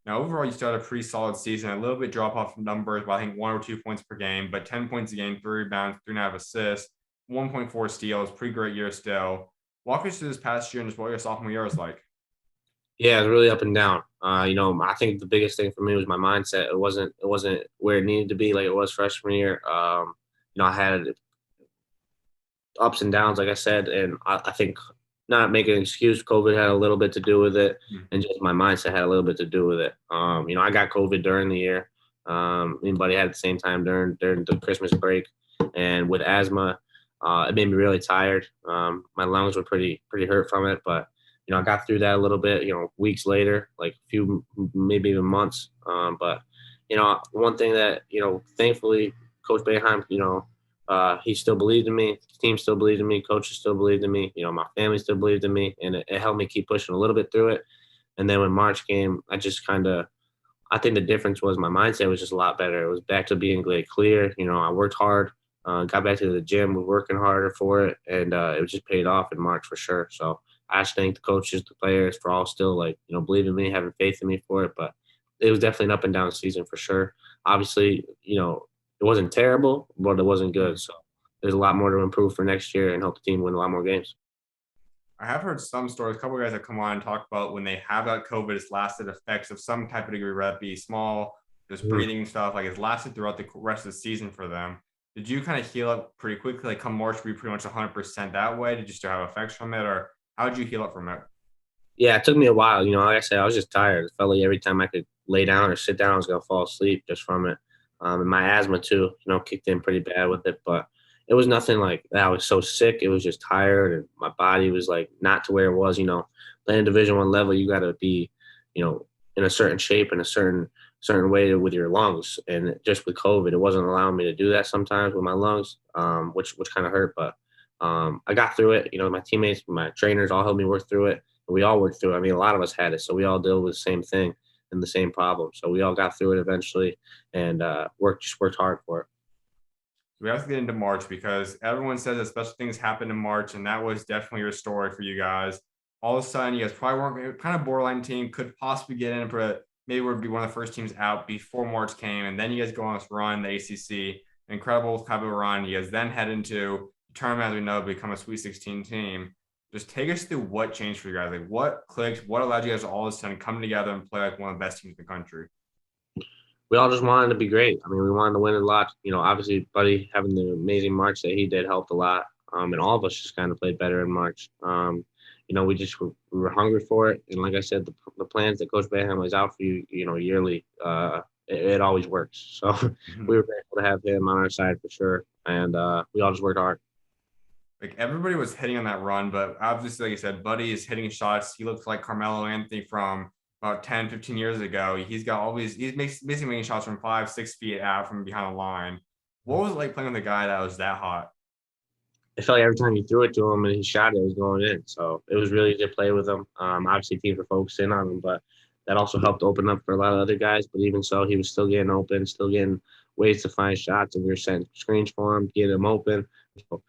Now, overall, you started a pretty solid season. A little bit drop off from numbers, but I think 1 or 2 points per game, but 10 points a game, 3 rebounds, 3.5 assists, 1.4 steals. Pretty great year still. Walk us through this past year and just what your sophomore year was like. Yeah, it's really up and down. I think the biggest thing for me was my mindset. It wasn't where it needed to be like it was freshman year. I had ups and downs, like I said, and I think not making an excuse, COVID had a little bit to do with it, Mhm. and just my mindset had a little bit to do with it. I got COVID during the year. Anybody had at the same time during the Christmas break, and with asthma, it made me really tired. My lungs were pretty hurt from it, but I got through that a little bit. Weeks later, like a few, maybe even months. But one thing that thankfully, Coach Boeheim, he still believed in me. The team still believed in me. Coaches still believed in me. My family still believed in me, and it helped me keep pushing a little bit through it. And then when March came, I think the difference was my mindset was just a lot better. It was back to being like clear. I worked hard, got back to the gym, was working harder for it, and it just paid off in March for sure. So I just thank the coaches, the players for all still believing in me, having faith in me for it. But it was definitely an up and down season for sure. Obviously, it wasn't terrible, but it wasn't good. So there's a lot more to improve for next year and help the team win a lot more games. I have heard some stories. A couple of guys that come on and talk about when they have that COVID, it's lasted effects of some type of degree, whether it be small, just Mhm. breathing stuff. Like it's lasted throughout the rest of the season for them. Did you kind of heal up pretty quickly? Like come March, were you pretty much 100% that way? Did you still have effects from it, or how did you heal up from it? Yeah, it took me a while. Like I said, I was just tired. It felt like every time I could lay down or sit down, I was gonna fall asleep just from it. And my asthma too, kicked in pretty bad with it. But it was nothing like that. I was so sick. It was just tired, and my body was like not to where it was. Playing Division I level, you got to be, in a certain shape and a certain way with your lungs. And just with COVID, it wasn't allowing me to do that sometimes with my lungs, which kind of hurt. But I got through it. My teammates, my trainers all helped me work through it. We all worked through it. I mean, a lot of us had it, so we all dealt with the same thing and the same problem. So we all got through it eventually, and worked hard for it. So we have to get into March because everyone says that special things happen in March, and that was definitely your story for you guys. All of a sudden, you guys probably weren't kind of borderline team, could possibly get in, but maybe would be one of the first teams out before March came, and then you guys go on this run, the ACC, incredible type of run. You guys then head into the tournament, as we know, become a Sweet 16 team. Just take us through what changed for you guys. Like what clicked, what allowed you guys to all of a sudden come together and play like one of the best teams in the country. We all just wanted to be great. I mean, we wanted to win a lot. Obviously, Buddy having the amazing March that he did helped a lot. And all of us just kind of played better in March. We were hungry for it, and like I said, the plans that Coach Boeheim lays out for you, yearly, it always works. So we were grateful to have him on our side for sure, and we all just worked hard. Like everybody was hitting on that run, but obviously, like I said, Buddy is hitting shots. He looks like Carmelo Anthony from about 10, 15 years ago. He's got all these, basically making shots from 5, 6 feet out from behind the line. What was it like playing with a guy that was that hot? It felt like every time you threw it to him and he shot it, it was going in. So it was really easy to play with him. Obviously, teams were focusing on him, but that also helped open up for a lot of other guys. But even so, he was still getting open, still getting ways to find shots, and we were setting screens for him, get him open. So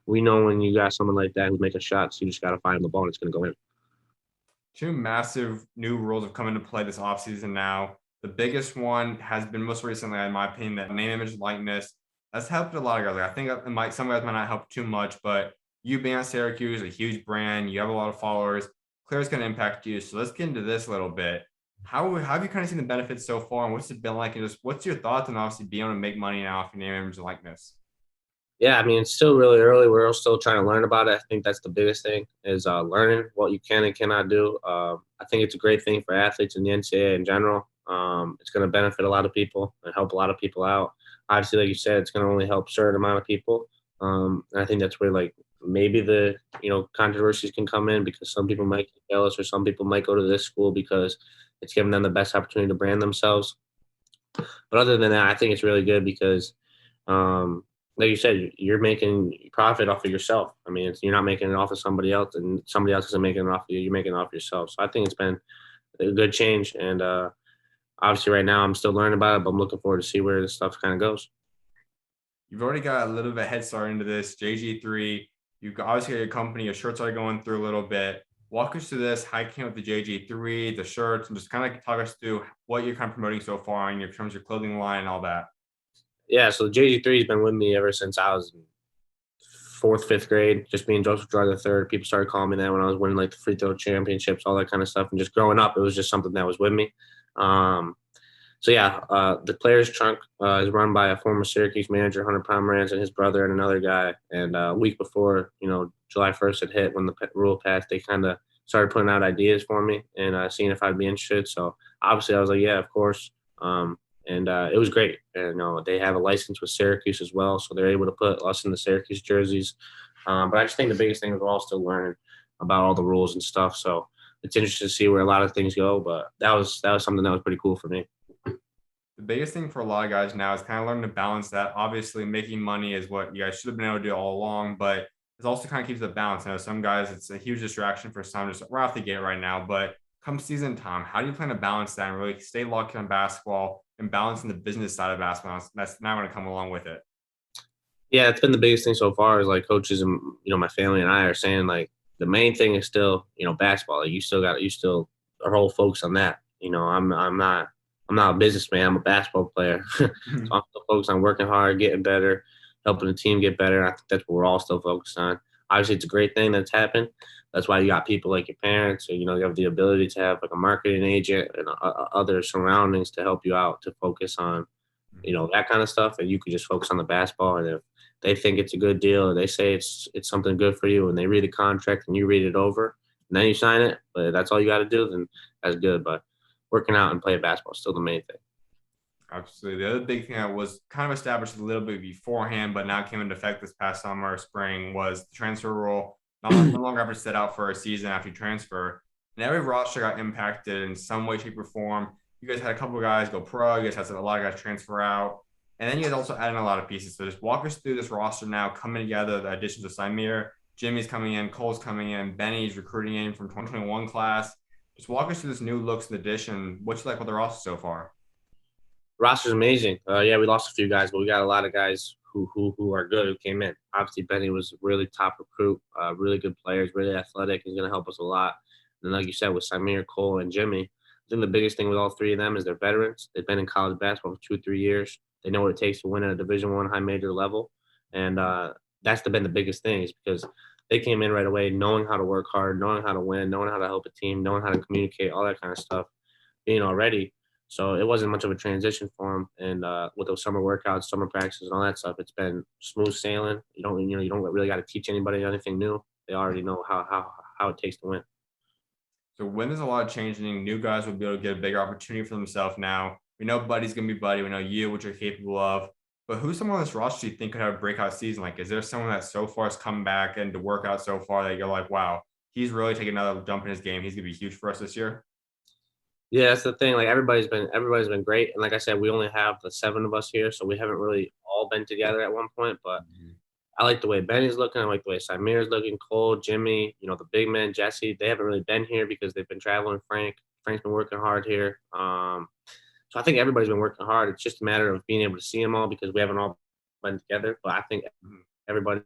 we know when you got someone like that who's making shots, you just got to find him the ball and it's going to go in. Two massive new rules have come into play this offseason now. The biggest one has been most recently, in my opinion, that name, image, likeness. That's helped a lot of guys. Like, I think some guys might not help too much, but you being at Syracuse, a huge brand, you have a lot of followers, clearly it's going to impact you. So let's get into this a little bit. How have you kind of seen the benefits so far, and what's it been like? And just what's your thoughts on obviously being able to make money now off your name, image, and likeness? Yeah, I mean, it's still really early. We're all still trying to learn about it. I think that's the biggest thing is learning what you can and cannot do. I think it's a great thing for athletes in the NCAA in general. It's going to benefit a lot of people and help a lot of people out. Obviously, like you said, it's going to only help a certain amount of people. And I think that's where like maybe the controversies can come in because some people might get jealous or some people might go to this school because it's giving them the best opportunity to brand themselves. But other than that, I think it's really good because like you said, you're making profit off of yourself. I mean, you're not making it off of somebody else, and somebody else isn't making it off of you. You're making it off of yourself. So I think it's been a good change. And obviously, right now, I'm still learning about it, but I'm looking forward to see where this stuff kind of goes. You've already got a little bit of a head start into this JG3. You've got obviously got your company, your shirts are going through a little bit. Walk us through this, how you came up with the JG3, the shirts, and just kind of talk us through what you're kind of promoting so far in terms of your clothing line and all that. Yeah, so JG3 has been with me ever since I was in fourth, fifth grade. Just being Joseph Girard III. People started calling me that when I was winning like the free throw championships, all that kind of stuff. And just growing up, it was just something that was with me. Um, So yeah, the players trunk is run by a former Syracuse manager, Hunter Pomerantz, and his brother and another guy. And a week before, July 1st had hit when the rule passed, they kind of started putting out ideas for me and seeing if I'd be interested. So obviously, I was like, yeah, of course. And it was great. And they have a license with Syracuse as well, so they're able to put us in the Syracuse jerseys. But I just think the biggest thing is we're all still learning about all the rules and stuff. So it's interesting to see where a lot of things go. But that was something that was pretty cool for me. The biggest thing for a lot of guys now is kind of learning to balance that. Obviously, making money is what you guys should have been able to do all along, but it also kind of keeps the balance. I know some guys, it's a huge distraction for some just right off the gate right now, but come season time, how do you plan to balance that and really stay locked in on basketball and balancing the business side of basketball? That's not going to come along with it. Yeah, it's been the biggest thing so far is like coaches and my family and I are saying like the main thing is still basketball. Like you still are whole focused on that. I'm not a businessman. I'm a basketball player. So I'm still focused on working hard, getting better, helping the team get better. I think that's what we're all still focused on. Obviously, it's a great thing that's happened. That's why you got people like your parents, or you have the ability to have like a marketing agent and other surroundings to help you out to focus on that kind of stuff, and you could just focus on the basketball. And if they think it's a good deal, or they say it's something good for you, and they read the contract and you read it over, and then you sign it, but that's all you got to do, then that's good. But working out and playing basketball is still the main thing. Absolutely. The other big thing that was kind of established a little bit beforehand, but now came into effect this past summer or spring was the transfer rule. No longer have to set out for a season after you transfer. And every roster got impacted in some way, shape, or form. You guys had a couple of guys go pro. You guys had a lot of guys transfer out. And then you guys also added a lot of pieces. So just walk us through this roster now coming together, the additions of Symir, Jimmy's coming in, Cole's coming in, Benny's recruiting in from 2021 class. Just walk us through this new looks and addition. What you like with the roster so far? Roster's amazing. Yeah, we lost a few guys, but we got a lot of guys who are good who came in. Obviously, Benny was a really top recruit, really good players, really athletic. He's going to help us a lot. And like you said, with Symir, Cole, and Jimmy, I think the biggest thing with all three of them is they're veterans. They've been in college basketball for 2 or 3 years. They know what it takes to win at a Division I high major level, and that's been the biggest thing is because they came in right away knowing how to work hard, knowing how to win, knowing how to help a team, knowing how to communicate, all that kind of stuff, being already. So it wasn't much of a transition for them. And with those summer workouts, summer practices, and all that stuff, it's been smooth sailing. You don't really got to teach anybody anything new. They already know how it takes to win. So when there's a lot of changing, new guys will be able to get a bigger opportunity for themselves now. We know Buddy's gonna be Buddy. We know you, what you're capable of. But who's someone on this roster you think could have a breakout season? Like, is there someone that so far has come back and to work out so far that you're like, wow, he's really taking another jump in his game. He's gonna be huge for us this year. Yeah, that's the thing. Like everybody's been great, and like I said, we only have the seven of us here, so we haven't really all been together at one point. But I like the way Benny's looking. I like the way Symir's looking. Cole, Jimmy, the big man, Jesse. They haven't really been here because they've been traveling. Frank's been working hard here. So I think everybody's been working hard. It's just a matter of being able to see them all because we haven't all been together. But I think everybody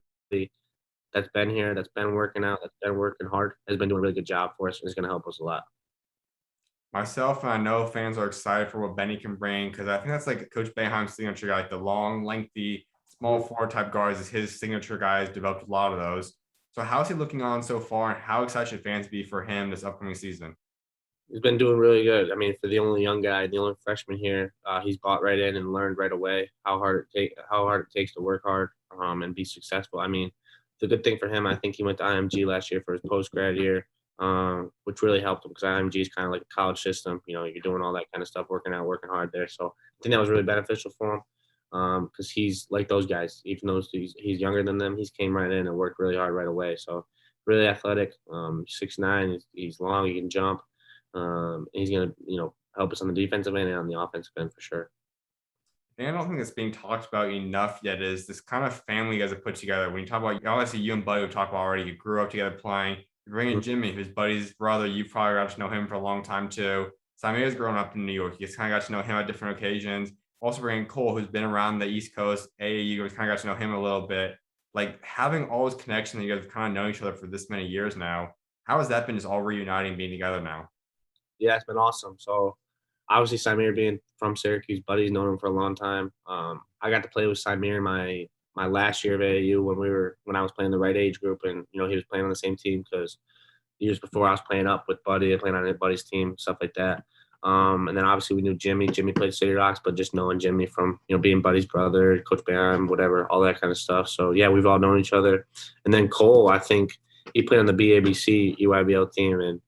that's been here, that's been working out, that's been working hard, has been doing a really good job for us, and is going to help us a lot. Myself and I know fans are excited for what Benny can bring because I think that's like Coach Boeheim's signature guy, like the long, lengthy, small forward type guards is his signature guys. Developed a lot of those. So how's he looking on so far, and how excited should fans be for him this upcoming season? He's been doing really good. I mean, for the only young guy, the only freshman here, he's bought right in and learned right away how hard it takes to work hard and be successful. I mean, the good thing for him, I think he went to IMG last year for his post grad year, which really helped him because IMG is kind of like a college system. You're doing all that kind of stuff, working out, working hard there. So I think that was really beneficial for him because he's like those guys. Even though he's younger than them, he's came right in and worked really hard right away. So really athletic, 6'9", he's long, he can jump. He's going to, help us on the defensive end and on the offensive end for sure. And I don't think it's being talked about enough yet is this kind of family you guys have put together. When you talk about, obviously you and Buddy we talked about already, you grew up together playing. You bring in Jimmy, who's Buddy's brother. You probably got to know him for a long time too. Samir's grown up in New York. You just kind of got to know him at different occasions. Also bringing Cole, who's been around the East Coast. You guys kind of got to know him a little bit. Like having all this connection that you guys have kind of known each other for this many years now. How has that been just all reuniting, being together now? Yeah, it's been awesome. So obviously Symir being from Syracuse, Buddy's known him for a long time. I got to play with Symir my last year of AAU when I was playing the right age group, and he was playing on the same team because years before I was playing up with Buddy, I played on Buddy's team, stuff like that. And then obviously we knew Jimmy. Jimmy played City Rocks, but just knowing Jimmy from, being Buddy's brother, Coach Boeheim, whatever, all that kind of stuff. So yeah, we've all known each other. And then Cole, I think he played on the BABC EYBL team, and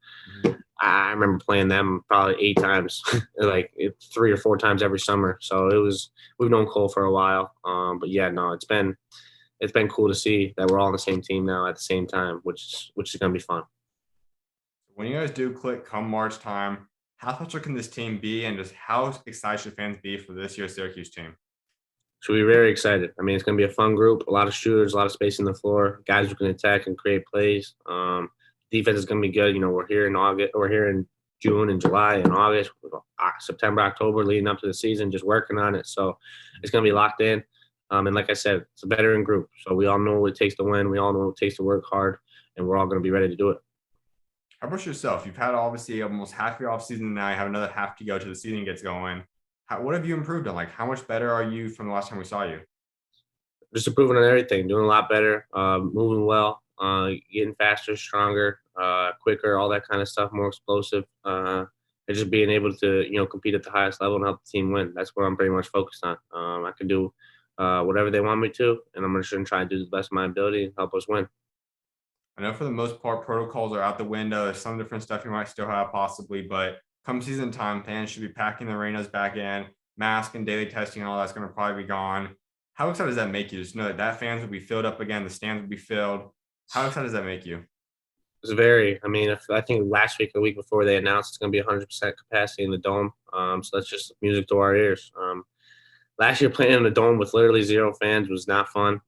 Mhm. I remember playing them probably 8 times, like 3 or 4 times every summer. So we've known Cole for a while. But yeah, no, it's been cool to see that we're all on the same team now at the same time, which is gonna be fun. When you guys do click come March time, how special can this team be, and just how excited should fans be for this year's Syracuse team? So we're very excited. I mean, it's going to be a fun group, a lot of shooters, a lot of space in the floor, guys who can attack and create plays. Defense is going to be good. We're here in August, we're here in June and July and August, September, October, leading up to the season, just working on it. So it's going to be locked in. And like I said, it's a veteran group. So we all know what it takes to win. We all know what it takes to work hard, and we're all going to be ready to do it. How about yourself? You've had obviously almost half your offseason now. You have another half to go till the season gets going. What have you improved on? Like, how much better are you from the last time we saw you? Just improving on everything, doing a lot better, moving well, getting faster, stronger, quicker, all that kind of stuff, more explosive, and just being able to, compete at the highest level and help the team win. That's what I'm pretty much focused on. I can do whatever they want me to, and I'm just going to try and do the best of my ability and help us win. I know for the most part, protocols are out the window. There's some different stuff you might still have possibly, but come season time, fans should be packing the arenas back in. Mask and daily testing and all that's going to probably be gone. How excited does that make you? Just know that fans will be filled up again. The stands will be filled. How excited does that make you? It's very. I mean, I think last week or the week before they announced it's going to be 100% capacity in the dome. So that's just music to our ears. Last year playing in the dome with literally zero fans was not fun.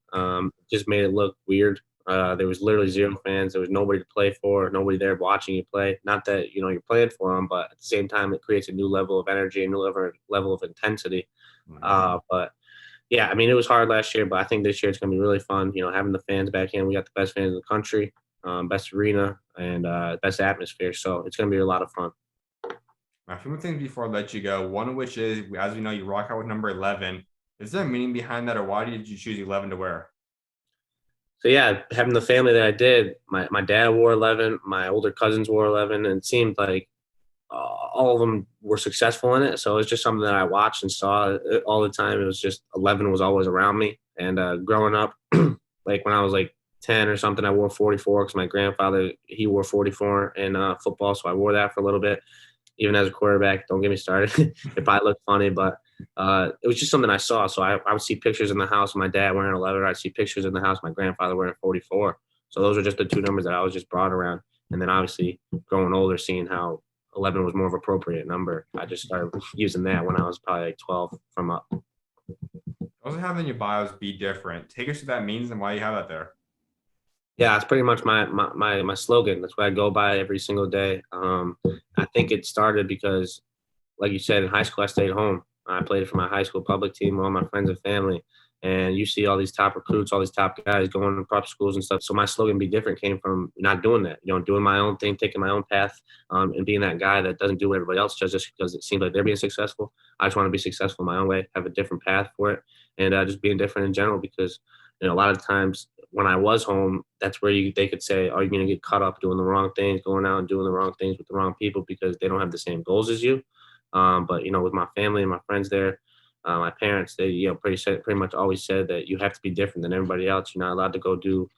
Just made it look weird. There was literally zero fans. There was nobody to play for, nobody there watching you play. Not that you're playing for them, but at the same time, it creates a new level of energy, a new level of intensity. But yeah, I mean, it was hard last year, but I think this year it's going to be really fun. Having the fans back in, we got the best fans in the country, best arena, and best atmosphere. So it's going to be a lot of fun. A few more things before I let you go. One of which is, as we know, you rock out with number 11. Is there a meaning behind that, or why did you choose 11 to wear? So yeah, having the family that I did, my dad wore 11, my older cousins wore 11, and it seemed like all of them were successful in it. So it was just something that I watched and saw all the time. It was just 11 was always around me. And growing up, like when I was like 10 or something, I wore 44 because my grandfather, he wore 44 in football. So I wore that for a little bit, even as a quarterback. Don't get me started. It probably looked funny, but it was just something I saw. So I would see pictures in the house of my dad wearing 11. I'd see pictures in the house of my grandfather wearing 44. So those are just the two numbers that I was just brought around. And then obviously growing older, seeing how 11 was more of an appropriate number, I just started using that when I was probably like 12 from up. Also having your bios be different. Take us through that means and why you have that there. Yeah, it's pretty much my slogan. That's what I go by every single day. I think it started because, like you said, in high school I stayed home. I played for my high school public team, all my friends and family. And you see all these top recruits, all these top guys going to prep schools and stuff. So my slogan "Be Different" came from not doing that, doing my own thing, taking my own path, and being that guy that doesn't do what everybody else does just because it seems like they're being successful. I just want to be successful my own way, have a different path for it, and just being different in general. Because a lot of times when I was home, that's where they could say, "Are you going to get caught up doing the wrong things, going out and doing the wrong things with the wrong people because they don't have the same goals as you?" But with my family and my friends there, my parents, they pretty much always said that you have to be different than everybody else. You're not allowed to go do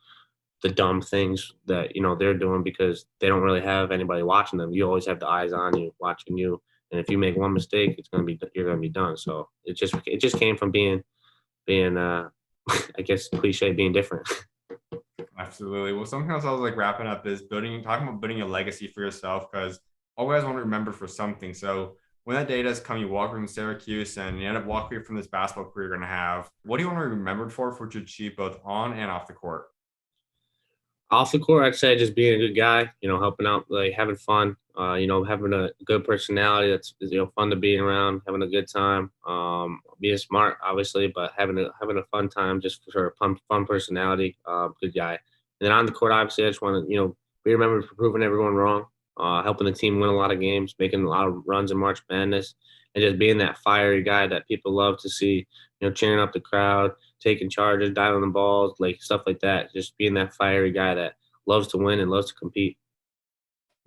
the dumb things that they're doing because they don't really have anybody watching them. You always have the eyes on you, watching you, and if you make one mistake, you're gonna be done. So it just came from being I guess cliche, being different. Absolutely. Well, something else I was like wrapping up is talking about building a legacy for yourself because all guys want to remember for something. So when that day does come, you walk from Syracuse and you end up walking away from this basketball career you're going to have. What do you want to be remembered for what you achieve both on and off the court? Off the court, I'd say just being a good guy, helping out, like having fun, having a good personality that's fun to be around, having a good time, being smart, obviously, but having a fun time, just for a fun personality, good guy. And then on the court, obviously, I just want to be remembered for proving everyone wrong, helping the team win a lot of games, making a lot of runs in March Madness, and just being that fiery guy that people love to see, cheering up the crowd, taking charges, diving the balls, like stuff like that. Just being that fiery guy that loves to win and loves to compete.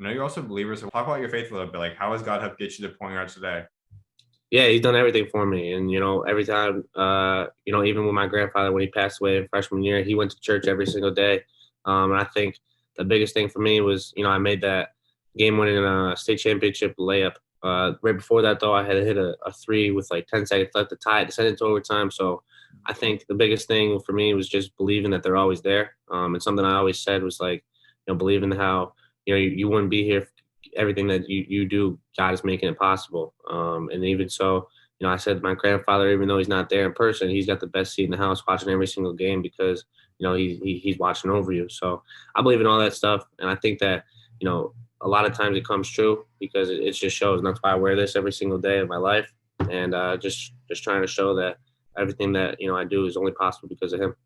I know you're also believers. So talk about your faith a little bit. Like, how has God helped get you to the point you're at today? Yeah, he's done everything for me. And, every time, even with my grandfather, when he passed away in freshman year, he went to church every single day. And I think the biggest thing for me was, I made that game-winning state championship layup. Right before that, though, I had hit a three with like 10 seconds left to tie it, to send it to overtime. So I think the biggest thing for me was just believing that they're always there. And something I always said was like, believing how, you wouldn't be here, everything that you do, God is making it possible. And even so, I said my grandfather, even though he's not there in person, he's got the best seat in the house watching every single game because, he's watching over you. So I believe in all that stuff. And I think that, a lot of times it comes true because it just shows. And that's why I wear this every single day of my life. And just trying to show that everything that, I do is only possible because of him.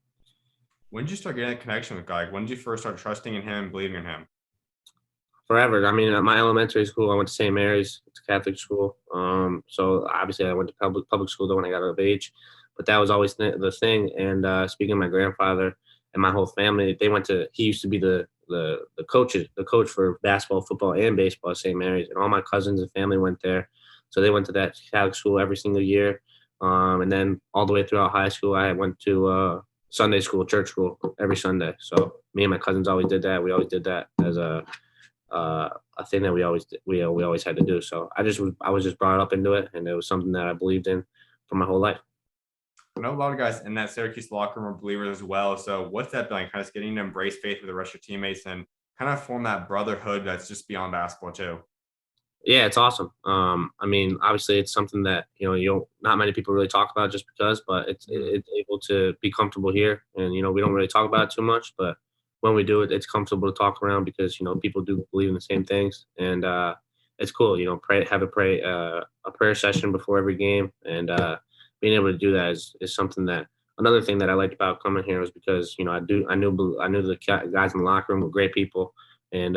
When did you start getting a connection with God? Like, when did you first start trusting in Him, believing in Him? Forever. I mean, at my elementary school, I went to St. Mary's. It's a Catholic school. So obviously, I went to public school though when I got of age, but that was always the thing. And speaking of my grandfather and my whole family, they went to. He used to be the coach for basketball, football, and baseball at St. Mary's, and all my cousins and family went there. So they went to that Catholic school every single year. And then all the way throughout high school, I went to Sunday school, church school every Sunday. So me and my cousins always did that. We always did that as a thing that we always had to do. So I was just brought up into it, and it was something that I believed in for my whole life. I know a lot of guys in that Syracuse locker room are believers as well. So what's that been like, kind of getting to embrace faith with the rest of your teammates and kind of form that brotherhood that's just beyond basketball too? Yeah, it's awesome. I mean, obviously, it's something that not many people really talk about just because, but it's able to be comfortable here, and we don't really talk about it too much, but when we do it, it's comfortable to talk around because people do believe in the same things, and it's cool. Have a prayer session before every game, and being able to do that is something that. Another thing that I liked about coming here was because I knew the guys in the locker room were great people, and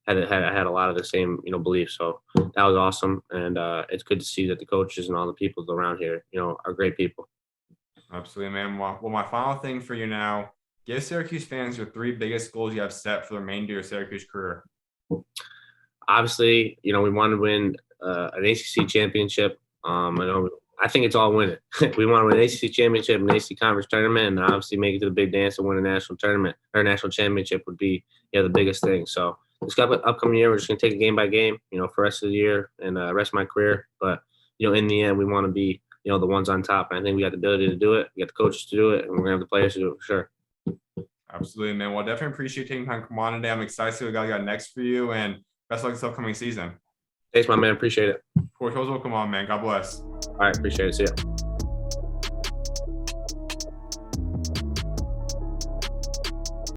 had a lot of the same beliefs. So that was awesome, and it's good to see that the coaches and all the people around here are great people. Absolutely, man. Well, my final thing for you now, give Syracuse fans your three biggest goals you have set for the remainder of your Syracuse career. Obviously, we want to win an ACC championship. I think it's all winning. We want to win an ACC championship, an ACC conference tournament, and obviously make it to the big dance and win a national tournament or a national championship would be the biggest thing. So this upcoming year, we're just going to take it game by game, for the rest of the year and the rest of my career. But, in the end, we want to be, the ones on top. And I think we got the ability to do it. We got the coaches to do it, and we're going to have the players to do it for sure. Absolutely, man. Well, definitely appreciate taking time to come on today. I'm excited to see what we got next for you, and best of luck this upcoming season. Thanks, my man. Appreciate it. Coach, welcome on, man. God bless. All right. Appreciate it. See ya.